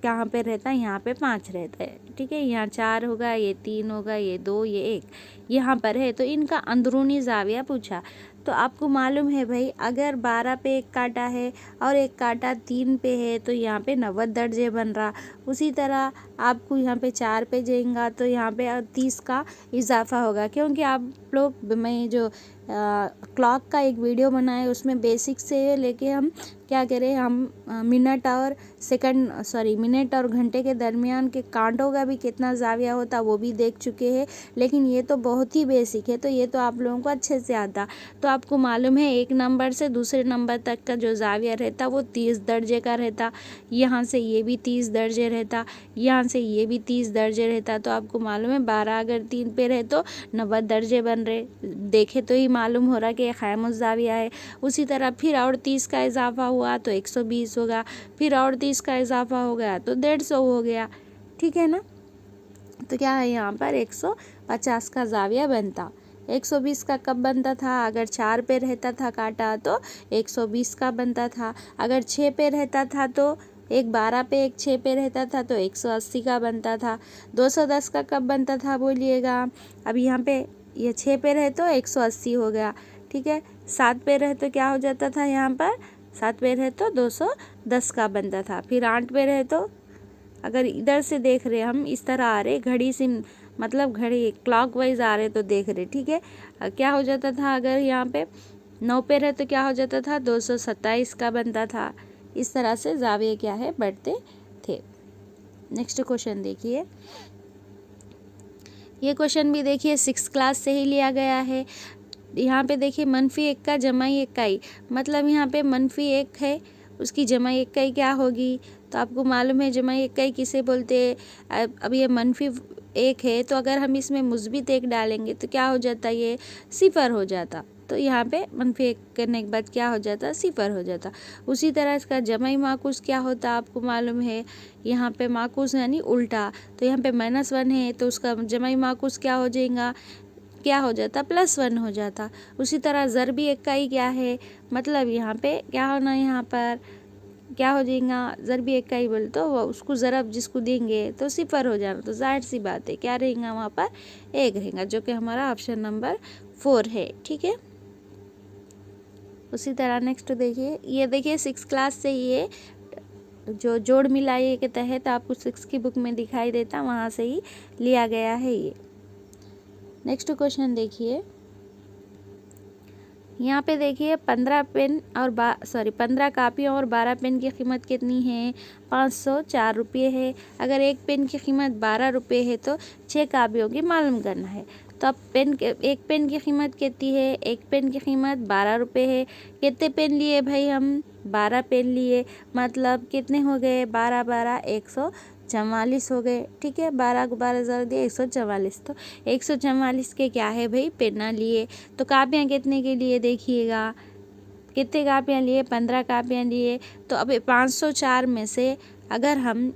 कहाँ पे रहता है, यहाँ पे 5 रहता है, ठीक है, यहाँ 4 होगा, ये 3 होगा, ये 2, ये 1 यहाँ पर है। तो इनका अंदरूनी जाविया पूछा। तो आपको मालूम है भाई अगर 12 पे एक कांटा है और एक कांटा 3 पे है तो यहाँ पे 90 दर्जे बन रहा। उसी तरह आपको यहाँ पे 4 पे जाएगा तो यहाँ पे 30 का इजाफा होगा, क्योंकि आप लोग, मैं जो क्लॉक का एक वीडियो बनाए उसमें बेसिक से लेके हम क्या करें, हम मिनट और घंटे के दरमियान के कांटों का भी कितना जाविया होता वो भी देख चुके हैं। लेकिन ये तो बहुत ही बेसिक है, तो ये तो आप लोगों को अच्छे से आता। तो आपको मालूम है एक नंबर से दूसरे नंबर तक का जो जाविया रहता वो 30 दर्जे का रहता। यहाँ से ये भी 30 दर्जे रहता, यहाँ से ये भी 30 दर्जे रहता। तो आपको मालूम है 12 अगर 3 पे रहे तो 90 दर्जे बन रहे। देखे तो ही मालूम हो रहा कि ख़ायमुज़ ज़ाविया है। उसी तरह फिर और 30 का इजाफा हुआ तो 120 होगा, फिर और 30 का इजाफा हो गया तो 150 हो गया। ठीक है ना। तो क्या है यहाँ पर 150 का जाविया बनता। 120 का कब बनता था? अगर 4 पे रहता था काटा तो 120 का बनता था। अगर 6 पे रहता था तो एक 12 पे एक 6 पे रहता था तो 180 का बनता था। 210 का कब बनता था बोलिएगा? अब यहाँ पे ये 6 पे रहे तो 180 हो गया। ठीक है। 7 पे रहे तो क्या हो जाता था? यहाँ पर 7 पे रहे तो 210 का बनता था। फिर 8 पे रहे तो, अगर इधर से देख रहे हम इस तरह आ रहे घड़ी से, मतलब घड़ी क्लॉकवाइज आ रहे तो देख रहे। ठीक है। क्या हो जाता था? अगर यहाँ पे 9 पे रहे तो क्या हो जाता था? 227 का बनता था। इस तरह से जाविये क्या है बढ़ते थे। नेक्स्ट क्वेश्चन देखिए। ये क्वेश्चन भी देखिए 6th क्लास से ही लिया गया है। यहाँ पे देखिए -1 का जमाई इकाई, मतलब यहाँ पे -1 है, उसकी जमाई इकाई क्या होगी? तो आपको मालूम है जमाई इकाई किसे बोलते हैं। अब ये -1 है तो अगर हम इसमें मुस्बित 1 डालेंगे तो क्या हो जाता? ये 0 हो जाता। तो यहाँ पे -1 करने के बाद क्या हो जाता? 0 हो जाता। उसी तरह इसका जमाई माकूस क्या होता आपको मालूम है। यहाँ पे माकूस यानी उल्टा, तो यहाँ पे -1 है तो उसका जमाई माकूस क्या हो जाएगा? क्या हो जाता? +1 हो जाता। उसी तरह ज़रबी इकाई क्या है? मतलब यहाँ पे क्या होना, यहाँ पर क्या हो जाएगा? ज़रबी इकाई बोले तो वो उसको ज़रब जिसको देंगे तो 0 हो जाना। तो जाहिर सी बात है क्या रहेगा वहाँ पर? 1 रहेगा, जो कि हमारा ऑप्शन नंबर 4 है। ठीक है। उसी तरह नेक्स्ट देखिए, ये देखिए 6th क्लास से ये जो जोड़ मिलाइए के तहत आपको 6 की बुक में दिखाई देता, वहाँ से ही लिया गया है ये। नेक्स्ट क्वेश्चन देखिए। यहाँ पे देखिए 15 पेन और 15 कापियों और 12 पेन की कीमत कितनी है? 504 रुपये है। अगर एक पेन की कीमत 12 रुपये है तो 6 कापियों की मालूम करना है। तो अब एक पेन की कीमत कितनी है? एक पेन की कीमत 12 रुपये है। कितने पेन लिए भाई हम? 12 पेन लिए, मतलब कितने हो गए? 12 12 144 हो गए। ठीक है। 12 को 12 ज़रा दिए 144, तो 144 के क्या है भाई? पेना लिए। तो कापियाँ कितने के लिए देखिएगा? कितने कापियाँ लिए? 15 कापियाँ लिए। तो अब 504 में से अगर हम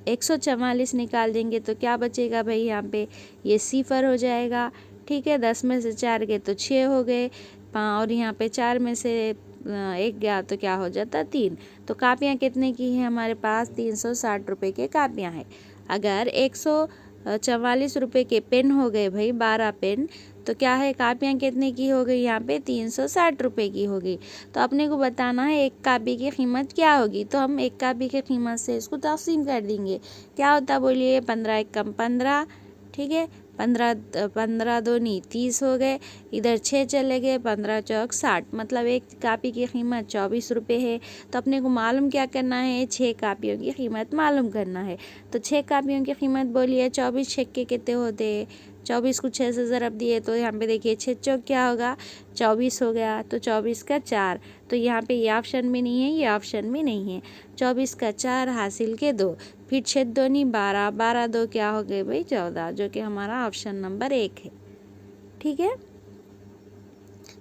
144 निकाल देंगे तो क्या बचेगा भाई? यहाँ पे ये 0 हो जाएगा। ठीक है। 10 में से 4 गए तो 6 हो गए, और यहाँ पे 4 में से 1 गया तो क्या हो जाता? 3। तो कापियाँ कितने की है हमारे पास? 360 रुपये के कापियाँ हैं। अगर 144 रुपये के पेन हो गए भाई 12 पेन, तो क्या है? कापियाँ कितने की हो गई? यहाँ पे 360 रुपये की होगी। तो अपने को बताना है एक कापी की कीमत क्या होगी। तो हम एक कापी की कीमत से इसको तक़सीम कर देंगे। क्या होता बोलिए? 15 एकम 15। ठीक है। 15 दूनी 30 हो गए, इधर 6 चले गए, 15 चौक 60, मतलब एक कापी की कीमत 24 रुपये है। तो अपने को मालूम क्या करना है? 6 कापियों की कीमत मालूम करना है। तो 6 कापियों की कीमत बोलिए। 24 छक्के कितने होते? 24 को 6 से ज़रब दिए तो यहाँ पे देखिए 6 चौक क्या होगा? 24 हो गया। तो 24 का 4, तो यहाँ पे ये ऑप्शन भी नहीं है, ये ऑप्शन भी नहीं है। 24 का 4 हासिल के 2, फिर 6 दूनी 12, 12 2 क्या हो गए भाई? 14, जो कि हमारा ऑप्शन नंबर 1 है। ठीक है।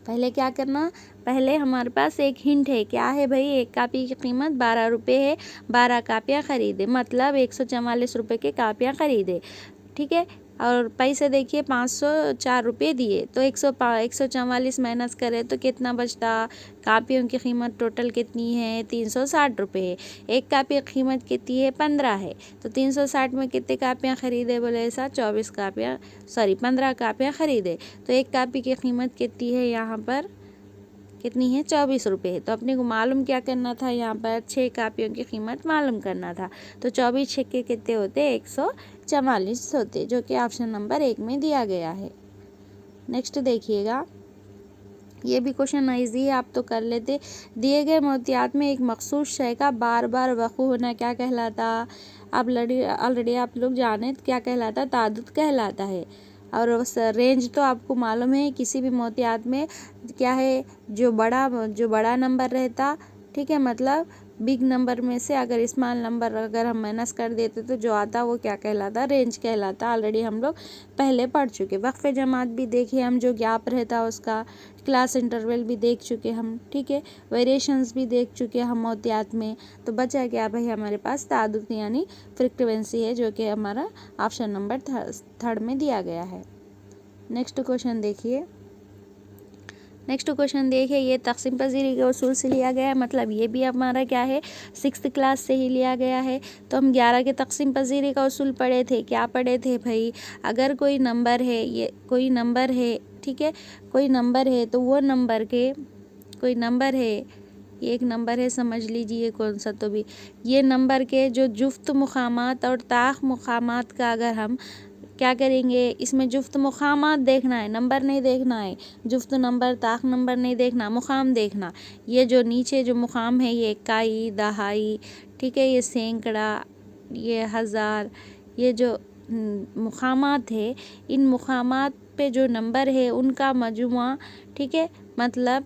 पहले क्या करना? पहले हमारे पास एक हिंट है। क्या है भाई? एक कापी की कीमत 12 रुपये है, 12 कापियाँ ख़रीदे, मतलब 144 रुपये के कापियाँ ख़रीदे। ठीक है। और पैसे देखिए 504 रुपये दिए, तो 144 माइनस करें तो कितना बचता? कापियों की कीमत टोटल कितनी है? 360 रुपये है। एक कापी की कीमत कितनी है? 15 है। तो 360 में कितने कापियाँ ख़रीदे बोले? ऐसा 15 कापियाँ ख़रीदे। तो एक कापी की कीमत कितनी है? यहाँ पर कितनी है? 24 रुपये है। तो अपने को मालूम क्या करना था? यहाँ पर 6 कापियों की कीमत मालूम करना था। तो 24 छक्के कितने होते? 144 होते, जो कि ऑप्शन नंबर 1 में दिया गया है। नेक्स्ट देखिएगा। ये भी क्वेश्चन ईजी है, आप तो कर लेते। दिए गए मोतियात में एक मखसूस शय का बार बार वक़ू होना क्या कहलाता? आप ऑलरेडी आप लोग जाने क्या कहलाता? तादुद कहलाता है। और उस रेंज तो आपको मालूम है किसी भी मोतियात में क्या है, जो बड़ा नंबर रहता, ठीक है, मतलब बिग नंबर में से अगर स्मॉल नंबर अगर हम माइनस कर देते तो जो आता वो क्या कहलाता, रेंज कहलाता। ऑलरेडी हम लोग पहले पढ़ चुके। वक्फे जमात भी देखे हम, जो गैप रहता उसका, क्लास इंटरवल भी देख चुके हम, ठीक है, वेरिएशंस भी देख चुके हम मोतियात में। तो बचा क्या भाई हमारे पास, तादुद यानी फ्रिक्वेंसी है, जो कि हमारा ऑप्शन नंबर थर्ड में दिया गया है। नेक्स्ट क्वेश्चन देखिए। ये तक़सीम पजीरी के उसूल से लिया गया है, मतलब ये भी हमारा क्या है, 6th क्लास से ही लिया गया है। तो हम 11 के तक़सीम पजीरी का उसूल पढ़े थे। क्या पढ़े थे भाई, अगर कोई नंबर है, ये कोई नंबर है, ठीक है, कोई नंबर है, तो वो नंबर के, कोई नंबर है, ये एक नंबर है, समझ लीजिए कौन सा, तो भी ये नंबर के जो जुफ्त मुक़ामात और ताख़ मुक़ामात का अगर हम क्या करेंगे, इसमें जुफ्त मुक़ामात देखना है, नंबर नहीं देखना है, जुफ्त नंबर ताक़ नंबर नहीं देखना, मुक़ाम देखना। ये जो नीचे जो मुक़ाम है, ये इकाई, दहाई, ठीक है, ये सैकड़ा, ये हज़ार, ये जो मुक़ामात है, इन मुक़ामात पे जो नंबर है उनका मजमुआ, ठीक है, मतलब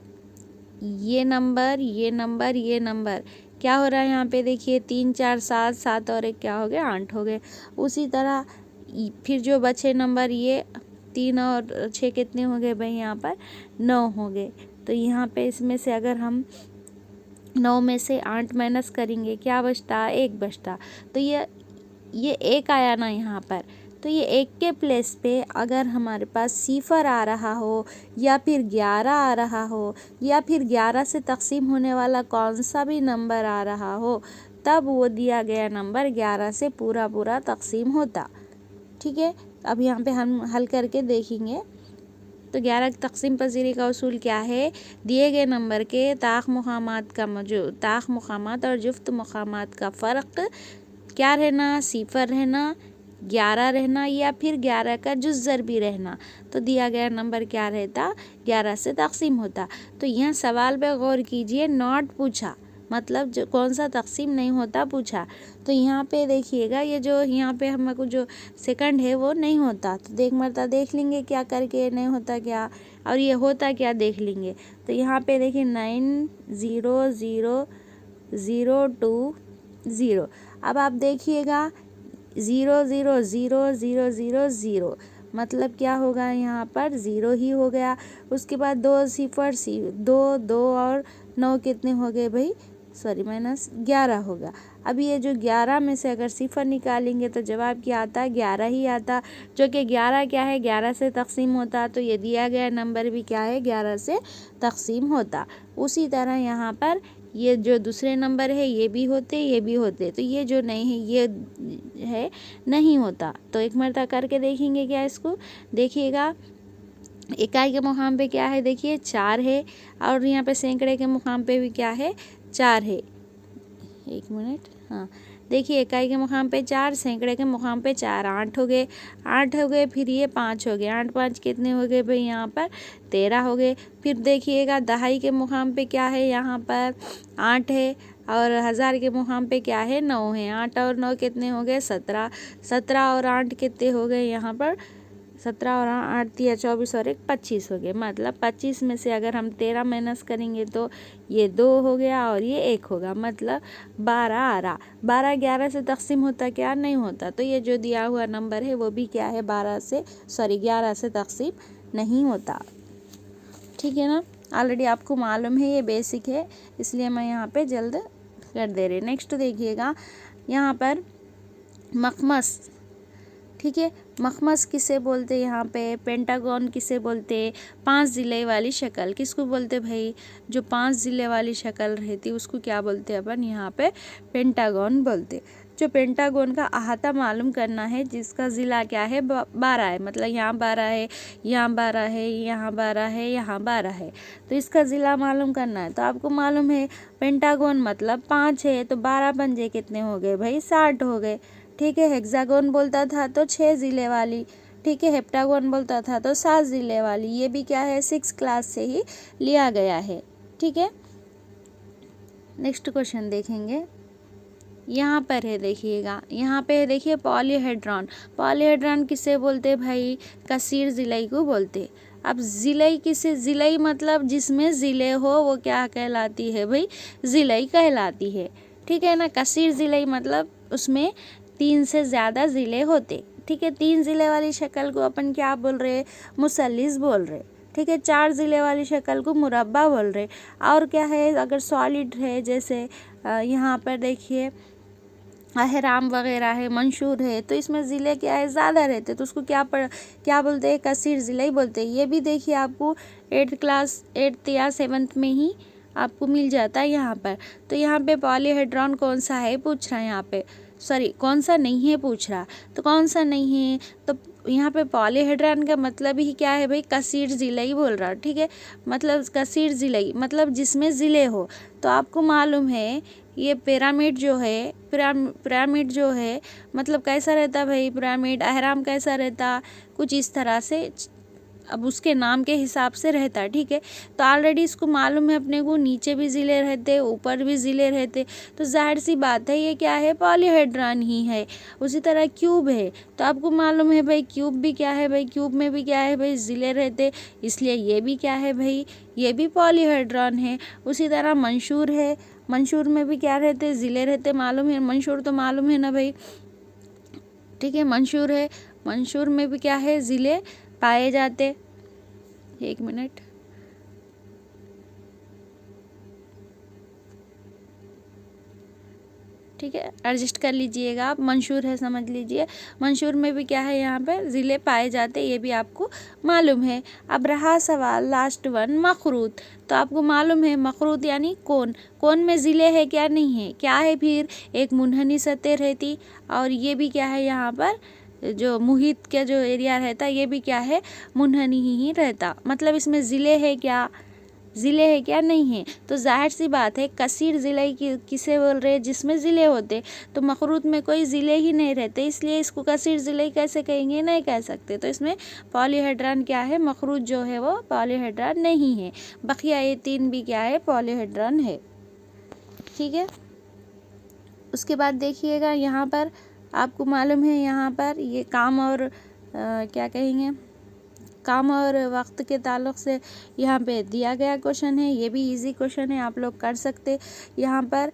ये नंबर, ये नंबर, ये नंबर क्या हो रहा है यहाँ पे देखिए, 3 4 7, 7 और 1 क्या हो गए, 8 हो गए। उसी तरह फिर जो बचे नंबर, ये 3 और 6 कितने हो गए भाई, यहाँ पर 9 हो गए। तो यहाँ पे इसमें से अगर हम 9 में से 8 माइनस करेंगे, क्या बचता, 1 बचता। तो ये 1 आया ना यहाँ पर, तो ये 1 के प्लेस पे अगर हमारे पास सिफर आ रहा हो, या फिर 11 आ रहा हो, या फिर 11 से तक़सीम होने वाला कौन सा भी नंबर आ रहा हो, तब वो दिया गया नंबर 11 से पूरा तक़सीम होता, ठीक है। अब यहाँ पे हम हल करके देखेंगे। तो 11 तक़सीम पजीरी का उसूल क्या है, दिए गए नंबर के ताक़ मुक़ामात और जुफ्त मुक़ामात का फ़र्क क्या रहना, सिफर रहना, 11 रहना, या फिर 11 का जुज़्ज़र भी रहना। तो दिया गया नंबर क्या रहता, 11 से तक़सीम होता। तो यहाँ सवाल पे गौर कीजिए, नॉट पूछा, मतलब जो कौन सा तक़सीम नहीं होता पूछा। तो यहाँ पे देखिएगा, ये जो यहाँ पे हमको जो सेकंड है वो नहीं होता। तो एक मरता देख लेंगे क्या करके, नहीं होता क्या, और ये होता क्या देख लेंगे। तो यहाँ पे देखिए 9 0 0 0 2 0। अब आप देखिएगा 0 0 0 0 0 0, मतलब क्या होगा, यहाँ पर 0 ही हो गया। उसके बाद 2 सिफर 2 2 और 9 कितने हो गए भाई, सॉरी माइनस 11 होगा। अब ये जो 11 में से अगर सिफर निकालेंगे तो जवाब क्या आता है, 11 ही आता, जो कि 11 क्या है, 11 से तक़सीम होता। तो ये दिया गया नंबर भी क्या है, 11 से तक़सीम होता। उसी तरह यहाँ पर ये जो दूसरे नंबर है, ये भी होते, ये भी होते। तो ये जो नहीं है, ये है नहीं होता। तो एक मरतबा करके देखेंगे क्या इसको, देखिएगा इकाई के मुकाम पे क्या है, देखिए 4 है, और यहाँ पे सैकड़े के मुकाम पे भी क्या है, 4 है। एक मिनट, हाँ देखिए इकाई के मुकाम पे 4, सैकड़े के मुकाम पे 4, 8 हो गए, 8 हो गए, फिर ये 5 हो गए, 8 5 कितने हो गए भाई, यहाँ पर 13 हो गए। फिर देखिएगा दहाई के मुकाम पे क्या है, यहाँ पर 8 है, और हज़ार के मुकाम पे क्या है, 9 है। 8 और 9 कितने हो गए, 17, 17 और 8 कितने हो गए, यहाँ पर 17 और 8 दिया 24 और 1 25 हो गए। मतलब 25 में से अगर हम 13 माइनस करेंगे तो ये 2 हो गया और ये 1 होगा, मतलब 12 आ रहा। 12 11 से तक़सीम होता क्या, नहीं होता। तो ये जो दिया हुआ नंबर है वो भी क्या है, 11 से तक़सीम नहीं होता, ठीक है ना। ऑलरेडी आपको मालूम है, ये बेसिक है, इसलिए मैं यहाँ पे जल्द कर दे रही। नेक्स्ट देखिएगा यहाँ पर मखमस, ठीक है, मखमस किसे बोलते, यहाँ पे पेंटागन किसे बोलते, 5 ज़िले वाली शक्ल किसको बोलते भाई, जो 5 ज़िले वाली शक्ल रहती उसको क्या बोलते अपन, यहाँ पे पेंटागन बोलते। जो पेंटागन का अहाता मालूम करना है, जिसका ज़िला क्या है, 12 है, मतलब यहाँ 12 है, यहाँ 12 है, यहाँ 12 है, यहाँ 12 है। तो इसका ज़िला मालूम करना है। तो आपको मालूम है पेंटागन मतलब 5 है, तो 12 पंजे कितने हो गए भाई, 60 हो गए, ठीक है। हेक्सागोन बोलता था तो 6 ज़िले वाली, ठीक है। हेप्टागोन बोलता था तो 7 ज़िले वाली। ये भी क्या है, 6 क्लास से ही लिया गया है, ठीक है। नेक्स्ट क्वेश्चन देखेंगे। यहाँ पर है, देखिएगा यहाँ पे है, देखिए पॉलीहेड्रॉन। पॉलीहेड्रॉन किसे बोलते भाई? कसीर ज़िलई को बोलते। अब ज़िलई किसे? ज़िलई मतलब जिसमें ज़िले हो वो क्या कहलाती है भाई? ज़िलई कहलाती है, ठीक है ना। कसीर ज़िलई मतलब उसमें 3 से ज़्यादा ज़िले होते, ठीक है। 3 ज़िले वाली शक्ल को अपन क्या बोल रहे? मुसल्लिस बोल रहे, ठीक है। 4 ज़िले वाली शक्ल को मुरब्बा बोल रहे। और क्या है, अगर सॉलिड है, जैसे यहाँ पर देखिए अहराम वगैरह है, मंशूर है, तो इसमें ज़िले क्या है? ज़्यादा रहते, तो उसको क्या बोलते हैं? कसीर ज़िले ही बोलते हैं। ये भी देखिए आपको 8th या 7th में ही आपको मिल जाता है यहाँ पर। तो यहाँ पे पॉलीहेड्रॉन कौन सा है पूछ रहा है, यहाँ पे सॉरी कौन सा नहीं है पूछ रहा। तो कौन सा नहीं है, तो यहाँ पे पॉलीहेड्रॉन का मतलब ही क्या है भाई? कसीर ज़िलई बोल रहा, ठीक है। मतलब कसीर ज़िलई मतलब जिसमें ज़िले हो। तो आपको मालूम है ये पिरामिड जो है, पिरामिड जो है मतलब कैसा रहता भाई? पिरामिड अहराम कैसा रहता? कुछ इस तरह से, अब उसके नाम के हिसाब से रहता है, ठीक है। तो ऑलरेडी इसको मालूम है अपने को, नीचे भी ज़िले रहते, ऊपर भी ज़िले रहते, तो जाहिर सी बात है ये क्या है? पॉलीहेड्रॉन ही है। उसी तरह क्यूब है, तो आपको मालूम है भाई क्यूब भी क्या है भाई? क्यूब में भी क्या है भाई? ज़िले रहते, इसलिए ये भी क्या है भाई? ये भी पॉलीहेड्रॉन है। उसी तरह मंशूर है, मंशूर में भी क्या रहते? ज़िले रहते, मालूम है। मंशूर तो मालूम है ना भाई, ठीक है। मंशूर है, मंशूर में भी क्या है? ज़िले पाए जाते। 1 मिनट, ठीक है, एडजस्ट कर लीजिएगा आप। मंशूर है समझ लीजिए, मंशूर में भी क्या है? यहाँ पे ज़िले पाए जाते, ये भी आपको मालूम है। अब रहा सवाल लास्ट वन, मखरूत। तो आपको मालूम है मखरूत यानी कोन, कोन में ज़िले है क्या? नहीं है। क्या है फिर? एक मुनहनी सतह रहती, और ये भी क्या है? यहाँ पर जो मुहित का जो एरिया रहता ये भी क्या है? मुनहनी ही रहता। मतलब इसमें ज़िले है क्या? ज़िले है क्या? नहीं है। तो जाहिर सी बात है कसीर ज़िले किसे बोल रहे हैं? जिसमें ज़िले होते। तो मखरूत में कोई ज़िले ही नहीं रहते, इसलिए इसको कसीर ज़िले कैसे कहेंगे? नहीं कह सकते। तो इसमें पॉलीहेड्रॉन क्या है? मखरूत जो है वो पॉलीहेड्रॉन नहीं है। बकिया ये 3 भी क्या है? पॉलीहेड्रॉन है, ठीक है। उसके बाद देखिएगा यहाँ पर आपको मालूम है, यहाँ पर ये काम और क्या कहेंगे, काम और वक्त के ताल्लुक़ से यहाँ पे दिया गया क्वेश्चन है। ये भी इजी क्वेश्चन है, आप लोग कर सकते। यहाँ पर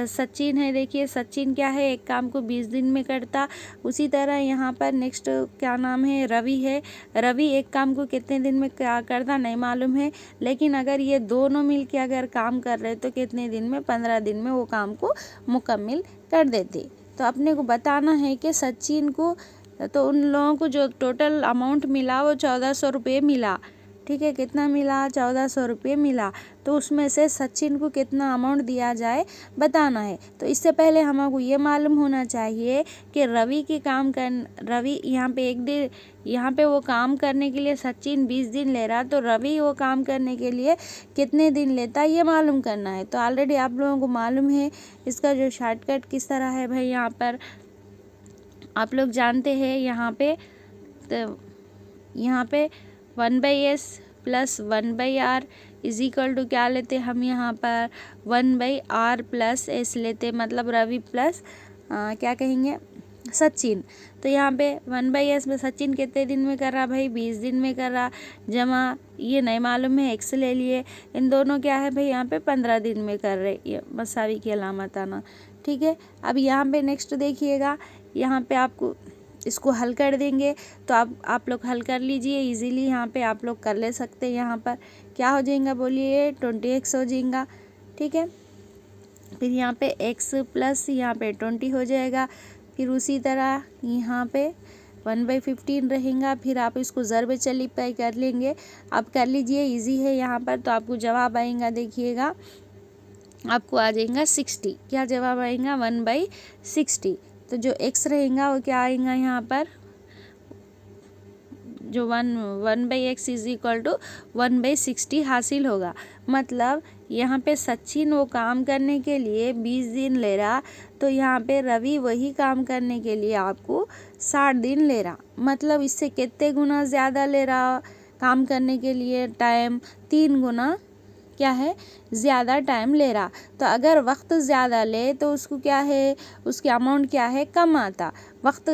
सचिन है, देखिए सचिन क्या है? एक काम को 20 दिन में करता। उसी तरह यहाँ पर नेक्स्ट क्या नाम है? रवि है। रवि एक काम को कितने दिन में क्या करता नहीं मालूम है, लेकिन अगर ये दोनों मिल के अगर काम कर रहे तो कितने दिन में? 15 दिन में वो काम को मुकम्मल कर देते। तो अपने को बताना है कि सचिन को, तो उन लोगों को जो टोटल अमाउंट मिला वो 1400 रुपये मिला, ठीक है। कितना मिला? 1400 रुपये मिला। तो उसमें से सचिन को कितना अमाउंट दिया जाए बताना है। तो इससे पहले हमको ये मालूम होना चाहिए कि रवि के काम कर, रवि यहाँ पे 1 दिन, यहाँ पे वो काम करने के लिए सचिन 20 दिन ले रहा, तो रवि वो काम करने के लिए कितने दिन लेता ये मालूम करना है। तो ऑलरेडी आप लोगों को मालूम है इसका जो शॉर्टकट किस तरह है भाई। यहाँ पर आप लोग जानते हैं यहाँ पे, तो यहाँ पे 1/s + 1/r = क्या लेते हम? यहाँ पर 1/r + s लेते, मतलब रवि प्लस क्या कहेंगे? सचिन। तो यहाँ पे 1/s में सचिन कितने दिन में कर रहा भाई? 20 दिन में कर रहा, जमा ये नहीं मालूम है x ले लिए। इन दोनों क्या है भाई? यहाँ पे 15 दिन में कर रहे, ये मसावी की अलामत आना, ठीक है। अब यहाँ पे नेक्स्ट देखिएगा, यहाँ पे आपको इसको हल कर देंगे, तो आप लोग हल कर लीजिए इजीली। यहाँ पे आप लोग कर ले सकते हैं। यहाँ पर क्या हो जाएगा बोलिए? 20x हो जाएगा, ठीक है। फिर यहाँ पे x प्लस यहाँ पे 20 हो जाएगा। फिर उसी तरह यहाँ पे 1/15 रहेगा। फिर आप इसको ज़रब चलीपा कर लेंगे। आप कर लीजिए, इजी है यहाँ पर। तो आपको जवाब आएगा, देखिएगा आपको आ जाएगा 60। क्या जवाब आएगा? 1/60। तो जो x रहेगा वो क्या आएगा? यहाँ पर जो 1/x = 1/60 हासिल होगा। मतलब यहाँ पे सचिन वो काम करने के लिए 20 दिन ले रहा, तो यहाँ पे रवि वही काम करने के लिए आपको 60 दिन ले रहा। मतलब इससे कितने गुना ज़्यादा ले रहा काम करने के लिए? टाइम 3 गुना क्या है, ज़्यादा टाइम ले रहा। तो अगर वक्त ज़्यादा ले तो उसको क्या है, उसकी अमाउंट क्या है, कम आता। वक्त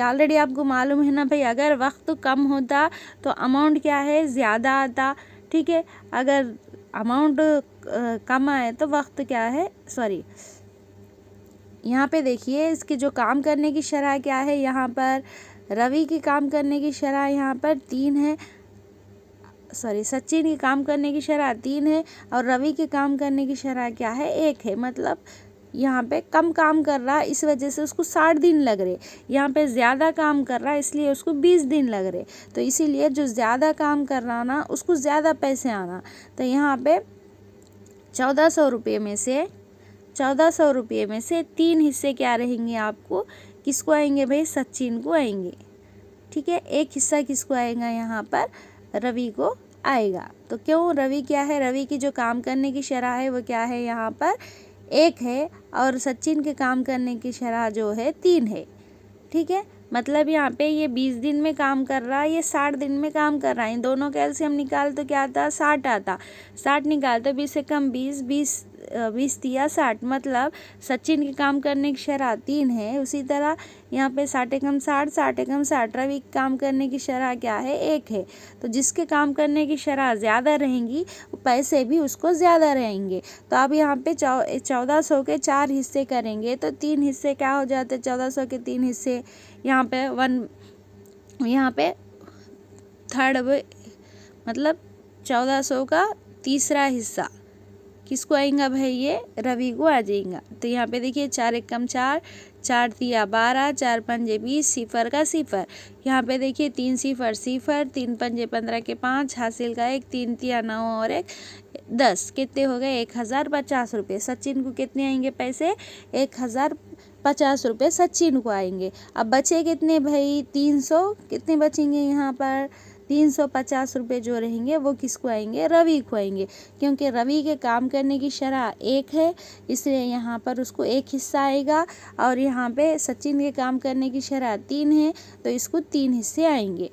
ऑलरेडी आपको मालूम है ना भाई, अगर वक्त कम होता तो अमाउंट क्या है, ज़्यादा आता। ठीक है, अगर अमाउंट कम आए तो वक्त क्या है, सॉरी यहाँ पे देखिए इसके जो काम करने की शरह क्या है, यहाँ पर रवि की काम करने की शरह यहाँ पर 3 है, सॉरी सचिन की काम करने की शरह 3 है और रवि के काम करने की शरह क्या है, 1 है। मतलब यहाँ पे कम काम कर रहा, इस वजह से उसको 60 दिन लग रहे। यहाँ पे ज़्यादा काम कर रहा इसलिए उसको 20 दिन लग रहे। तो इसीलिए जो ज़्यादा काम कर रहा ना उसको ज़्यादा पैसे आना। तो यहाँ पे 1400 रुपये में से 3 हिस्से क्या रहेंगे आपको, किसको आएंगे भाई, सचिन को आएंगे। ठीक है, 1 हिस्सा किसको आएगा, यहाँ पर रवि को आएगा। तो क्यों, रवि क्या है, रवि की जो काम करने की शरह है वो क्या है, यहाँ पर 1 है और सचिन के काम करने की शरह जो है 3 है। ठीक है, मतलब यहाँ पे ये 20 दिन में काम कर रहा है, ये 60 दिन में काम कर रहा है। इन दोनों का एलसीएम निकाल तो क्या आता, 60 आता। 60 निकाल तो 20 से कम 20 दिया 60, मतलब सचिन के काम करने की शरह 3 है। उसी तरह यहाँ पे 60 कम 60, 60 कम 60, रवि के काम करने की शरह क्या है, 1 है। तो जिसके काम करने की शरह ज़्यादा रहेंगी पैसे भी उसको ज़्यादा रहेंगे। तो अब यहाँ पे 1400 के 4 हिस्से करेंगे तो 3 हिस्से क्या हो जाते, 1400 के 3 हिस्से, यहाँ पे 1, यहाँ पे थर्ड, मतलब 1400 का तीसरा हिस्सा किसको आएगा भाई, ये रवि को आ जाएगा। तो यहाँ पे देखिए 4 एक कम 4, 4 तिया 12, 4 पंजे 20, सिफर का सिफर। यहाँ पे देखिए 3 सिफर सिफर, 3 पंजे 15 के 5, हासिल का 1, 3 तिया 9 और 1 10, कितने हो गए, 1050 रुपये। सचिन को कितने आएंगे पैसे, 1050 रुपये सचिन को आएंगे। अब बचे कितने भाई, 300, कितने बचेंगे यहाँ पर, 350 रुपये जो रहेंगे वो किसको आएंगे, रवि को आएंगे। क्योंकि रवि के काम करने की शरह 1 है इसलिए यहाँ पर उसको 1 हिस्सा आएगा और यहाँ पे सचिन के काम करने की शरह 3 है तो इसको 3 हिस्से आएंगे।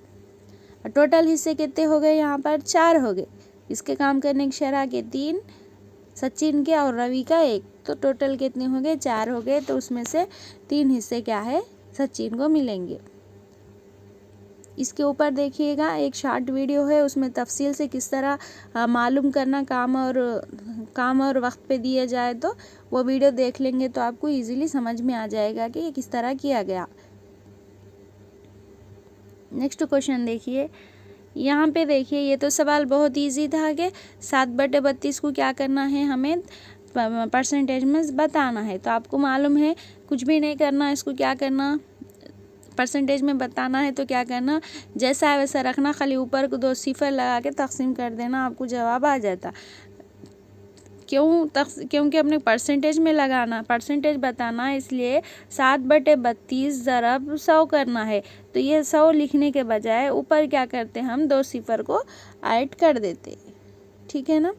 टोटल हिस्से कितने हो गए, यहाँ पर 4 हो गए। इसके काम करने की शरह के 3, सचिन के और रवि का 1, तो टोटल कितने हो गए, 4 हो गए। तो उसमें से 3 हिस्से क्या है, सचिन को मिलेंगे। इसके ऊपर देखिएगा एक शॉर्ट वीडियो है, उसमें तफसील से किस तरह मालूम करना काम और वक्त पे दिया जाए, तो वो वीडियो देख लेंगे तो आपको इजीली समझ में आ जाएगा कि ये किस तरह किया गया। नेक्स्ट क्वेश्चन देखिए, यहाँ पे देखिए ये तो सवाल बहुत इजी था कि 7/32 को क्या करना है, हमें परसेंटेज में बताना है। तो आपको मालूम है कुछ भी नहीं करना, इसको क्या करना, परसेंटेज में बताना है तो क्या करना, जैसा है वैसा रखना, खाली ऊपर को 2 सिफर लगा के तकसीम कर देना, आपको जवाब आ जाता। क्योंकि अपने परसेंटेज में लगाना, परसेंटेज बताना है, इसलिए 7/32 ज़रब 100 करना है। तो ये 100 लिखने के बजाय ऊपर क्या करते, हम 2 सिफर को ऐड कर देते। ठीक है ना,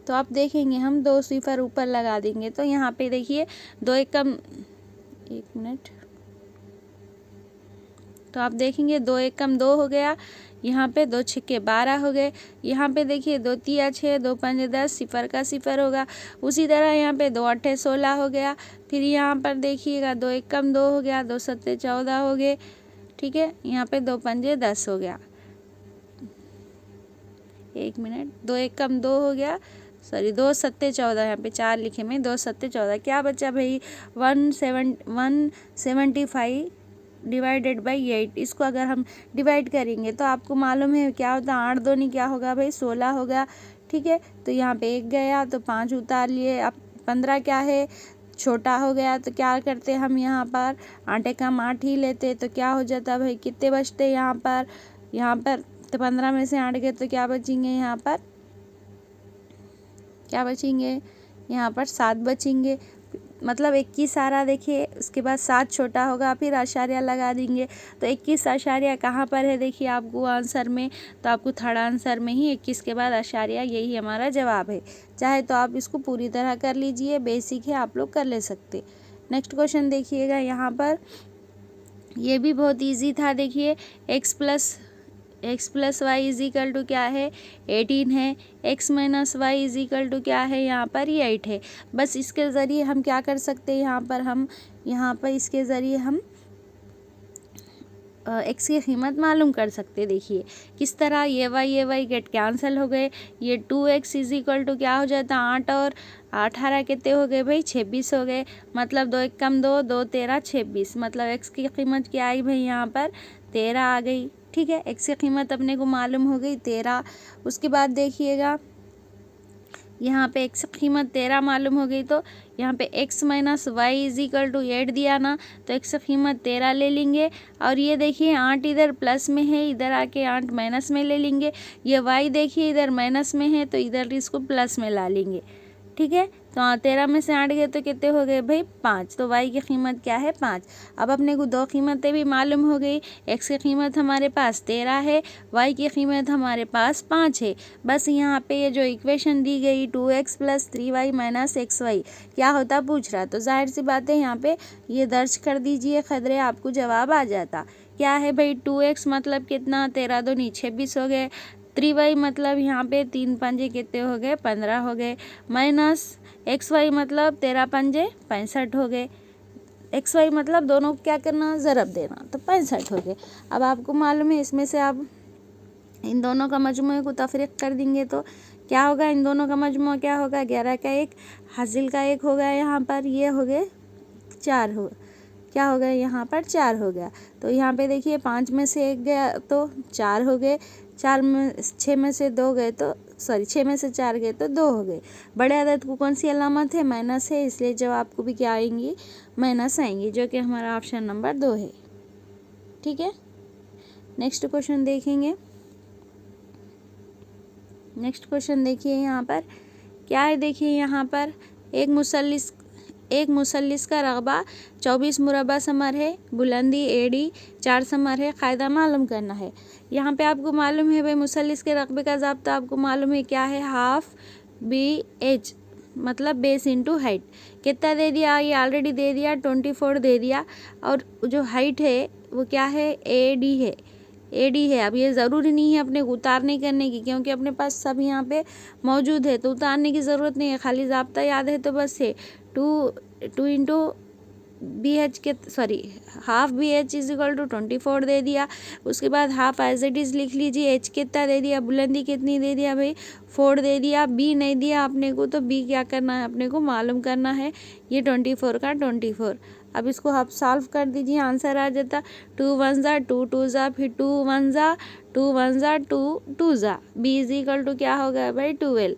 तो आप देखेंगे हम 2 सिफर ऊपर लगा देंगे। तो यहाँ पे देखिए 2 एक कम, 1 मिनट, तो आप देखेंगे 2 एक कम 2 हो गया, यहाँ पे 2 छिक्के 12 हो गए। यहाँ पे देखिए 2 तिया 6, 2 पंजे 10, सिफर का सिफर होगा। उसी तरह यहाँ पे 2 अट्ठे 16 हो गया। फिर यहाँ पर देखिएगा 2 एक कम 2 हो गया, 2 सत्ते 14 हो गए। ठीक है, यहाँ पे 2 पंजे 10 हो गया, 1 मिनट, 2 एक कम 2 हो गया, सॉरी 2 सत्ते 14, यहाँ पे 4 लिखे में, 2 सत्ते 14, क्या बचा भाई 175 डिवाइडेड बाई 8। इसको अगर हम डिवाइड करेंगे तो आपको मालूम है क्या होता है, 8 दूनी क्या होगा भाई 16 होगा। ठीक है, तो यहाँ पे 1 गया तो 5 उतार लिए। अब 15 क्या है, छोटा हो गया, तो क्या करते हम यहाँ पर 8 कम 8 ही लेते, तो क्या हो जाता भाई, कितने बचते यहाँ पर तो 15 में से 8 गए तो क्या बचेंगे, यहाँ पर क्या बचेंगे, यहाँ पर 7 बचेंगे। मतलब 21 आ रहा, देखिए उसके बाद 7 छोटा होगा, फिर आशार्या लगा देंगे। तो 21 आशार्या कहाँ पर है, देखिए आपको आंसर में, तो आपको थर्ड आंसर में ही 21 के बाद आशार्या, यही हमारा जवाब है। चाहे तो आप इसको पूरी तरह कर लीजिए, बेसिक है, आप लोग कर ले सकते। नेक्स्ट क्वेश्चन देखिएगा, यहाँ पर ये भी बहुत ईजी था। देखिए x plus x plus y is equal to क्या है 18 है, x minus y is equal to क्या है यहाँ पर ये 8 है। बस इसके ज़रिए हम क्या कर सकते हैं, यहाँ पर इसके ज़रिए हम एक्स की कीमत मालूम कर सकते। देखिए किस तरह, ये वाई गेट कैंसिल हो गए, ये 2x इज इक्वल टू क्या हो जाता है 8 और 18 कितने हो गए भाई 26 हो गए। मतलब 2 1 कम 2 2 13 26, मतलब एक्स की कीमत क्या आई भाई यहाँ पर 13 आ गई। ठीक है, एक्स की कीमत अपने को मालूम हो गई 13। उसके बाद देखिएगा यहाँ पे एक्स की कीमत 13 मालूम हो गई, तो यहाँ पे x minus y is equal to 8 दिया ना, तो x की कीमत 13 ले लेंगे। और ये देखिए 8 इधर प्लस में है, इधर आके 8 माइनस में ले लेंगे। ये y देखिए इधर माइनस में है, तो इधर इसको प्लस में ला लेंगे। ठीक है, तो 13 में से 8 गए तो कितने हो गए भाई 5, तो y की कीमत क्या है 5। अब अपने को दो कीमतें भी मालूम हो गई, x की कीमत हमारे पास 13 है, y की कीमत हमारे पास 5 है। बस यहाँ पे ये जो इक्वेशन दी गई 2x plus 3y minus xy क्या होता पूछ रहा, तो जाहिर सी बात है यहाँ पे ये दर्ज कर दीजिए, खदरे आपको जवाब आ जाता। क्या है भाई 2x मतलब कितना 13 दूनी 26 हो गए, 3y मतलब यहाँ पे 3 पंजे कितने हो गए 15 हो गए, माइनस xy मतलब 13 पंजे 65 हो गए। xy मतलब दोनों को क्या करना ज़रब देना, तो 65 हो गए। अब आपको मालूम है इसमें से आप इन दोनों का मजमू को तफरीक कर देंगे तो क्या होगा, इन दोनों का मजमू क्या होगा 11 का 1 हासिल का 1 हो गया, यहाँ पर ये हो गए 4 हो क्या हो गया यहाँ पर 4 हो गया। तो यहाँ पे देखिए 5 में से 1 गया तो 4 हो गए, 6 में से 2 गए तो 6 में से 4 गए तो 2 हो गए। बड़े अदद को कौन सी अलामत है माइनस है, इसलिए जवाब को भी क्या आएंगी माइनस आएंगी, जो कि हमारा ऑप्शन नंबर 2 है। ठीक है, नेक्स्ट क्वेश्चन देखेंगे। नेक्स्ट क्वेश्चन देखिए यहाँ पर क्या है, देखिए यहाँ पर एक मुसल्लिस का रकबा 24 मुरबा समर है, बुलंदी एडी 4 समर है, कायदा मालूम करना है। यहाँ पे आपको मालूम है भाई मुसल्लिस के रकबे का ज़ाब्ता आपको मालूम है क्या है, हाफ BH मतलब बेस इंटू हाइट। कितना दे दिया, ये ऑलरेडी दे दिया 24 दे दिया, और जो हाइट है वो क्या है AD है, AD है। अब ये ज़रूरी नहीं है अपने को उतारने करने की, क्योंकि अपने पास सब यहाँ पे मौजूद है, तो उतारने की ज़रूरत नहीं है, खाली ज़ाब्ता याद है तो बस है 2 इंटू BH के half BH is equal to 24 दे दिया। उसके बाद हाफ एज इट इज़ लिख लीजिए, H कितना दे दिया, बुलंदी कितनी दे दिया भाई 4 दे दिया, B नहीं दिया अपने को, तो B क्या करना है अपने को मालूम करना है, ये 24 का 24। अब इसको आप सॉल्व कर दीजिए, आंसर आ जाता 2 1 ज़ा 2 2 ज़ा, फिर 2 1 ज़ा 2 1 ज़ा 2 2 ज़ा, B इज इक्वल टू क्या हो गया भाई 12।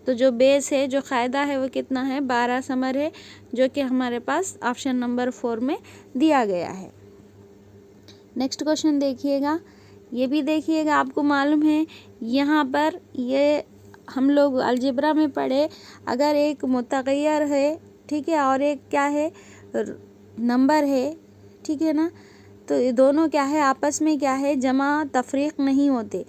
तो जो बेस है जो क़ायदा है वो कितना है 12 समर है, जो कि हमारे पास ऑप्शन नंबर 4 में दिया गया है। नेक्स्ट क्वेश्चन देखिएगा, ये भी देखिएगा, आपको मालूम है यहाँ पर ये हम लोग अलजेब्रा में पढ़े, अगर एक मुतग़य्यर है ठीक है और एक क्या है नंबर है ठीक है ना, तो ये दोनों क्या है आपस में क्या है जमा तफरीक नहीं होते।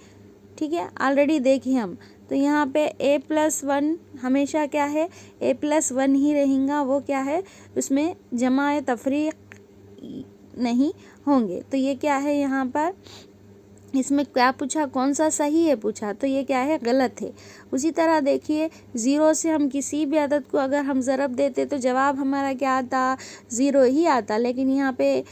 ठीक है, ऑलरेडी देखे हम, तो यहाँ पे a+1 हमेशा क्या है a+1 ही रहेगा, वो क्या है उसमें जमा तफरीक नहीं होंगे। तो ये क्या है यहाँ पर इसमें क्या पूछा, कौन सा सही है पूछा, तो ये क्या है गलत है। उसी तरह देखिए 0 से हम किसी भी अदद को अगर हम ज़रब देते तो जवाब हमारा क्या आता 0 ही आता, लेकिन यहाँ पे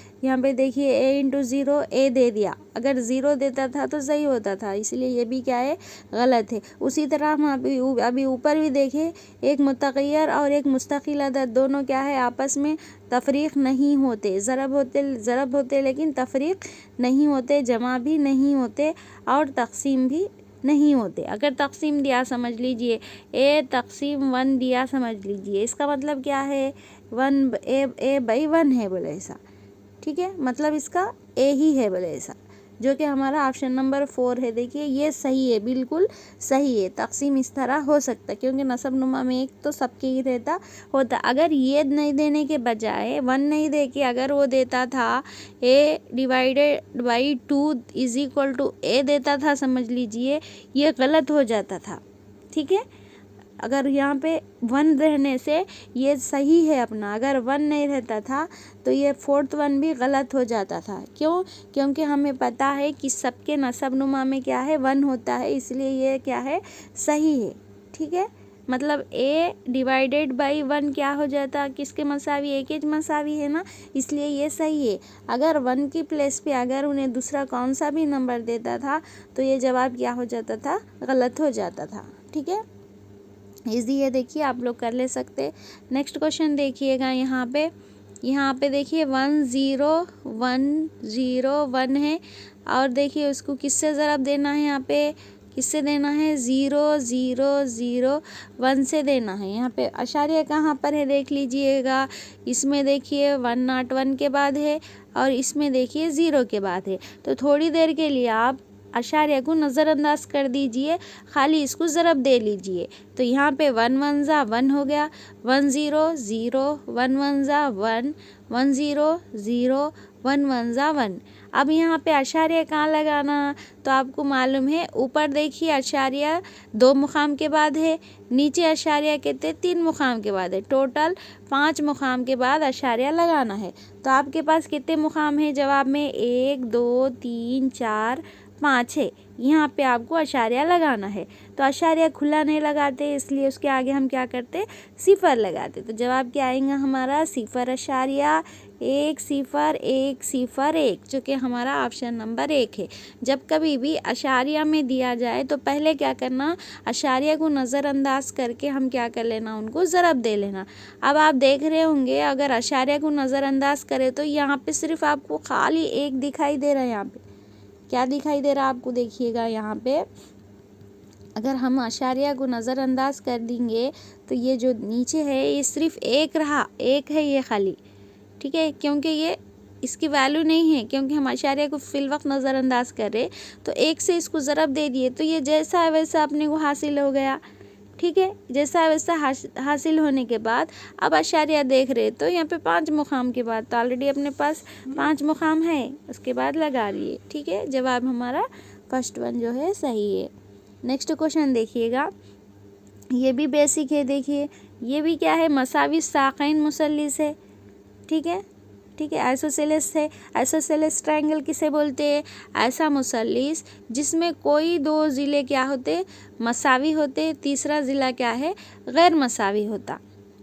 देखिए a इंटू 0 a दे दिया, अगर 0 देता था तो सही होता था, इसलिए ये भी क्या है गलत है। उसी तरह हम अभी ऊपर भी देखें, एक मुतग़य्यर और एक मुस्तकिल अदद दोनों क्या है आपस में तफरीक नहीं होते, ज़रब होते लेकिन तफरीक नहीं होते, जमा भी नहीं होते और तक़सीम भी नहीं होते। अगर तक़सीम दिया समझ लीजिए a तक़सीम 1 दिया समझ लीजिए, इसका मतलब क्या है 1 a/1 है बोले ऐसा। ठीक है, मतलब इसका a ही है बोले ऐसा, जो कि हमारा ऑप्शन नंबर 4 है। देखिए ये सही है, बिल्कुल सही है, तक़सीम इस तरह हो सकता है क्योंकि नसब नुमा में एक तो सबके ही रहता होता। अगर ये नहीं देने के बजाय 1 नहीं दे के अगर वो देता था a/2 is equal to a देता था समझ लीजिए, ये गलत हो जाता था। ठीक है, अगर यहाँ पे 1 रहने से ये सही है अपना, अगर 1 नहीं रहता था तो ये 4th 1 भी गलत हो जाता था। क्यों? क्योंकि हमें पता है कि सबके नसब नुमा में क्या है 1 होता है, इसलिए ये क्या है सही है। ठीक है, मतलब a डिवाइडेड बाई 1 क्या हो जाता, किसके मसावी, ए के मसावी है ना, इसलिए ये सही है। अगर 1 की प्लेस पे अगर उन्हें दूसरा कौन सा भी नंबर देता था तो ये जवाब क्या हो जाता था, गलत हो जाता था। ठीक है, इजी है, देखिए आप लोग कर ले सकते। नेक्स्ट क्वेश्चन देखिएगा, यहाँ पे देखिए 1 0 1 0 1 है, और देखिए उसको किससे ज़रब देना है, यहाँ पे किससे देना है, 0 0 0 1 से देना है। यहाँ पे अशारिया कहाँ पर है देख लीजिएगा, इसमें देखिए 1 not 1 के बाद है और इसमें देखिए 0 के बाद है। तो थोड़ी देर के लिए आप अशारिया को नज़रअंदाज कर दीजिए, खाली इसको ज़रब दे लीजिए। तो यहाँ पे 1 1 ज़ा 1 हो गया, 1 0 0 1 1 ज़ा 1 1 0 0 1 1 ज़ा 1। अब यहाँ पे अशारिया कहाँ लगाना, तो आपको मालूम है ऊपर देखिए अशारिया 2 मुकाम के बाद है, नीचे अशारिया कहते 3 मुकाम के बाद है, टोटल 5 मुकाम के बाद अशारिया लगाना है। तो आपके पास कितने मुकाम है जवाब में, 1 2 3 4 5 है, यहाँ पे आपको अशारिया लगाना है। तो अशारिया खुला नहीं लगाते, इसलिए उसके आगे हम क्या करते, सिफर लगाते। तो जवाब क्या आएगा हमारा, 0.10101, जो कि हमारा ऑप्शन नंबर 1 है। जब कभी भी अशारिया में दिया जाए तो पहले क्या करना, अशारिया को नज़रअंदाज करके हम क्या कर लेना, उनको ज़रब दे लेना। अब आप देख रहे होंगे अगर अशारिया को नज़रअंदाज करें तो यहाँ पे सिर्फ आपको खाली 1 दिखाई दे रहा है। यहाँ पे क्या दिखाई दे रहा है आपको, देखिएगा यहाँ पे अगर हम अशारिया को नज़रअंदाज कर देंगे तो ये जो नीचे है ये सिर्फ 1 रहा, 1 है ये खाली। ठीक है, क्योंकि ये इसकी वैल्यू नहीं है, क्योंकि हम अशारिया को फिल वक्त नज़रअंदाज कर रहे, तो 1 से इसको ज़रब दे दिए तो ये जैसा है वैसा अपने को हासिल हो गया। ठीक है, जैसा वैसा हासिल होने के बाद अब अशारिया देख रहे तो यहाँ पे 5 मुकाम के बाद, तो ऑलरेडी अपने पास 5 मुकाम है, उसके बाद लगा लिए। ठीक है, जवाब हमारा फर्स्ट 1 जो है सही है। नेक्स्ट क्वेश्चन देखिएगा, ये भी बेसिक है। देखिए ये भी क्या है, मसावी साक़ैन मुसल्लिस है। ठीक है, ठीक है, आइसोसेलेस है। आइसोसेलेस ट्रायंगल किसे बोलते हैं, ऐसा मुसल्लिस जिसमें कोई 2 ज़िले क्या होते, मसावी होते, तीसरा ज़िला क्या है, गैर मसावी होता।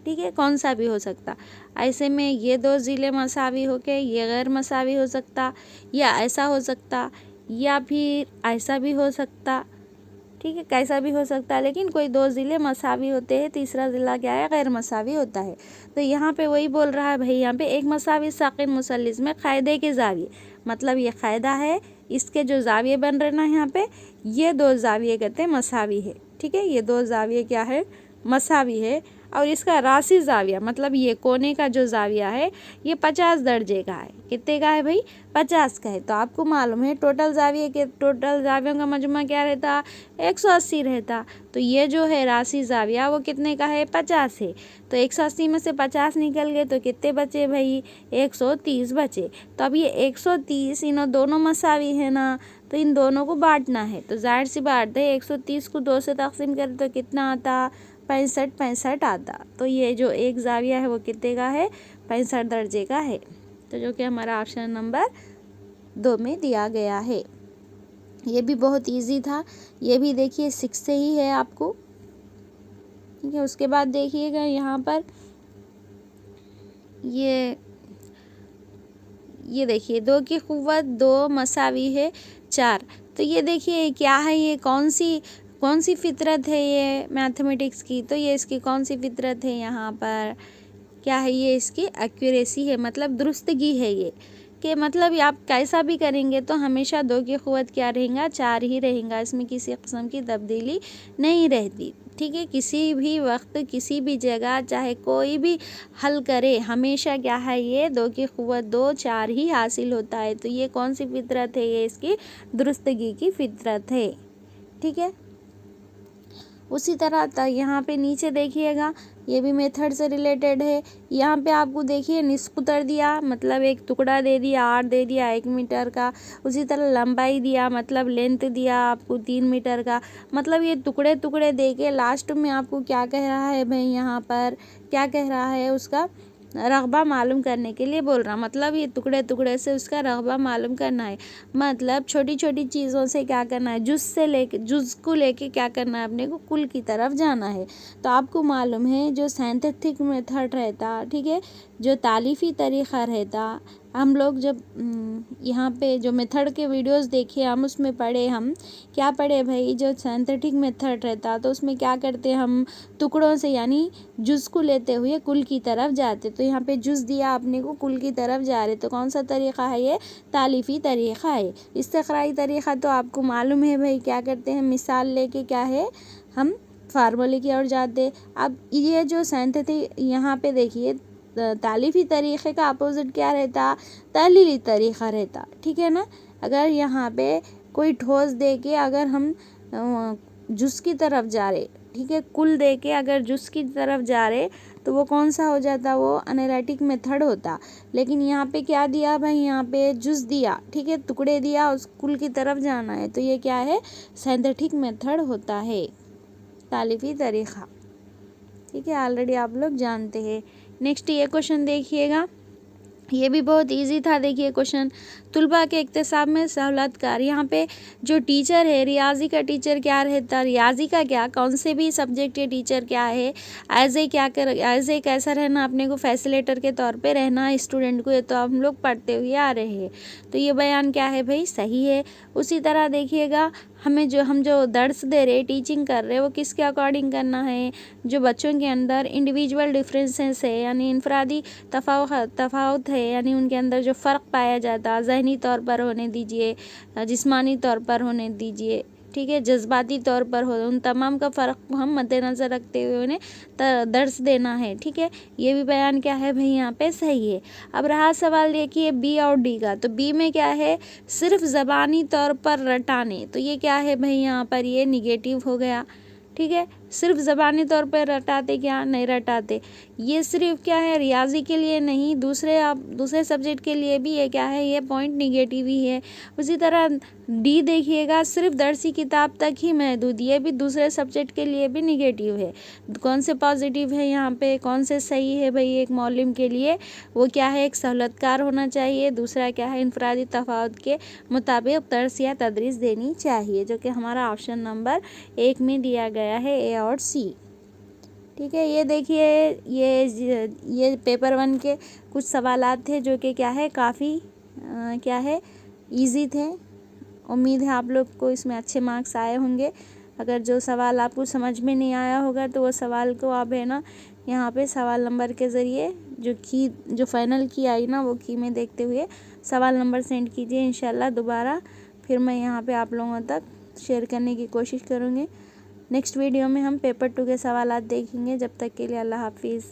ठीक है, कौन सा भी हो सकता। ऐसे में ये 2 ज़िले मसावी होके ये गैर मसावी हो सकता, या ऐसा हो सकता, या फिर ऐसा भी हो सकता। ठीक है, कैसा भी हो सकता है, लेकिन कोई 2 ज़िले मसावी होते हैं, तीसरा ज़िला क्या है, गैर मसावी होता है। तो यहाँ पे वही बोल रहा है भाई, यहाँ पे एक मसावी साक़िन मुसल्लिस में क़ायदे के ज़ाविये, मतलब ये क़ायदा है, इसके जो ज़ाविये बन रहे ना यहाँ पे, ये 2 ज़ाविये कहते हैं मसावी है। ठीक है, ये 2 ज़ाविये क्या है, मसावी है। और इसका रासी ज़ाविया, मतलब ये कोने का जो ज़ाविया है ये 50 दर्जे का है। कितने का है भाई, 50 का है। तो आपको मालूम है टोटल ज़ाविये के, टोटल ज़ावियों का मजमा क्या रहता, 180 रहता। तो ये जो है रासी ज़ाविया वो कितने का है, 50 है। तो 180 में से 50 निकल गए तो कितने बचे भाई, 130 बचे। तो अब ये 130 इन दोनों मसावी है ना, तो इन दोनों को बांटना है। तो जाहिर सी बात है 130 को 2 से तकसीम करें तो कितना आता, 65 आता। तो ये जो एक ज़ाविया है वो कितने का है, 65 दर्जे का है। तो जो कि हमारा ऑप्शन नंबर 2 में दिया गया है। ये भी बहुत इजी था, ये भी देखिए 6 से ही है आपको। ठीक है, उसके बाद देखिएगा यहाँ पर ये देखिए 2 की क़ुव्वत 2 मसावी है 4। तो ये देखिए क्या है, ये कौन सी फितरत है ये मैथमेटिक्स की, तो ये इसकी कौन सी फितरत है, यहाँ पर क्या है, ये इसकी एक्यूरेसी है, मतलब दुरुस्तगी है ये, कि मतलब आप कैसा भी करेंगे तो हमेशा 2 की क़ुव्वत क्या रहेगा, 4 ही रहेगा, इसमें किसी किस्म की तब्दीली नहीं रहती। ठीक है, किसी भी वक्त किसी भी जगह चाहे कोई भी हल करे, हमेशा क्या है, ये 2 की क़ुव्वत 2 4 ही हासिल होता है। तो ये कौन सी फितरत है, ये इसकी दुरुस्तगी की फितरत है। ठीक है, उसी तरह यहाँ पे नीचे देखिएगा ये भी मेथड से रिलेटेड है। यहाँ पे आपको देखिए निस्फ उत्तर दिया, मतलब एक टुकड़ा दे दिया, आर दे दिया 1 मीटर का। उसी तरह लंबाई दिया, मतलब लेंथ दिया आपको 3 मीटर का। मतलब ये टुकड़े टुकड़े दे के लास्ट में आपको क्या कह रहा है भाई, यहाँ पर क्या कह रहा है, उसका रकबा मालूम करने के लिए बोल रहा। मतलब ये टुकड़े टुकड़े से उसका रकबा मालूम करना है। मतलब छोटी छोटी चीज़ों से क्या करना है, जुज़ से लेके, जुज़ को लेके क्या करना है, अपने को कुल की तरफ जाना है। तो आपको मालूम है जो साइंटिफिक मेथड रहता, ठीक है, जो तालीफ़ी तरीक़ा रहता, हम लोग जब यहाँ पे जो मेथड के वीडियोस देखे हम, उसमें पढ़े, हम क्या पढ़े भाई, जो साइंटिफिक मेथड रहता तो उसमें क्या करते हम, टुकड़ों से यानी जुज़ को लेते हुए कुल की तरफ जाते। तो यहाँ पे जुज़ दिया अपने को, कुल की तरफ जा रहे, तो कौन सा तरीक़ा है ये, तालीफ़ी तरीक़ा है। इस्तिक़राई तरीक़ा तो आपको मालूम है भाई, क्या करते हैं, मिसाल लेके क्या है, हम फार्मूले की ओर जाते। अब ये जो साइंटिफिक, यहाँ पे देखिए तालीफ़ी तरीक़े का अपोजिट क्या रहता, तहलीली तरीक़ा रहता, ठीक है ना। अगर यहाँ पे कोई ठोस दे के अगर हम जुज़ की तरफ जा रहे, ठीक है, कुल दे के अगर जुज़ की तरफ जा रहे, तो वो कौन सा हो जाता, वो एनालिटिक मेथड होता। लेकिन यहाँ पे क्या दिया भाई, यहाँ पे जुज़ दिया, ठीक है, टुकड़े दिया, उस कुल की तरफ जाना है, तो ये क्या है, साइंटिफिक मेथड होता है, तालीफ़ी तरीक़ा, ठीक है, ऑलरेडी आप लोग जानते हैं। नेक्स्ट ये क्वेश्चन देखिएगा, ये भी बहुत इजी था। देखिए क्वेश्चन, तुलबा के इक्तिसाब में सहूलतकार। यहाँ पे जो टीचर है, रियाजी का टीचर क्या रहता, रियाजी का क्या, कौन से भी सब्जेक्ट के टीचर क्या है, एज ए कैसा रहना, अपने को फैसिलेटर के तौर पे रहना स्टूडेंट को, ये तो हम लोग पढ़ते हुए आ रहे हैं। तो ये बयान क्या है भाई, सही है। उसी तरह देखिएगा, हम जो दर्स दे रहे, टीचिंग कर रहे, वो किसके अकॉर्डिंग करना है, जो बच्चों के अंदर इंडिविजुअल डिफरेंसेस है, यानी इनफरादी तफावत है, यानी उनके अंदर जो फ़र्क पाया जाता, ज़हनी तौर पर होने दीजिए, जिस्मानी तौर पर होने दीजिए, ठीक है, जज्बाती तौर पर हो, उन तमाम का फ़र्क को हम मद्देनज़र रखते हुए उन्हें दर्स देना है, ठीक है। ये भी बयान क्या है भाई, यहाँ पे सही है। अब रहा सवाल देखिए बी और डी का, तो बी में क्या है, सिर्फ ज़बानी तौर पर रटाने, तो ये क्या है भाई, यहाँ पर ये निगेटिव हो गया, ठीक है। सिर्फ ज़बानी तौर पर रटाते, क्या नहीं रटाते, ये सिर्फ क्या है, रियाजी के लिए नहीं, दूसरे सब्जेक्ट के लिए भी ये क्या है, ये पॉइंट निगेटिव ही है। उसी तरह डी देखिएगा, सिर्फ दरसी किताब तक ही महदूद, ये भी दूसरे सब्जेक्ट के लिए भी निगेटिव है। कौन से पॉजिटिव है यहाँ पे, कौन से सही है भाई, एक मौलिम के लिए वो क्या है, एक सहूलतकार होना चाहिए, दूसरा क्या है, इनफरादी तफावत के मुताबिक दर्स या तदरीस देनी चाहिए, जो कि हमारा ऑप्शन नंबर 1 में दिया गया है, ए और सी, ठीक है। ये देखिए, ये पेपर 1 के कुछ सवालात थे जो कि क्या है, काफ़ी क्या है, इजी थे। उम्मीद है आप लोग को इसमें अच्छे मार्क्स आए होंगे। अगर जो सवाल आपको समझ में नहीं आया होगा तो वो सवाल को आप है ना, यहाँ पे सवाल नंबर के ज़रिए जो फाइनल की आई ना, वो की में देखते हुए सवाल नंबर सेंड कीजिए। इंशाल्लाह दोबारा फिर मैं यहाँ पे आप लोगों तक शेयर करने की कोशिश करूँगी। नेक्स्ट वीडियो में हम पेपर 2 के सवालात देखेंगे। जब तक के लिए अल्लाह हाफिज़।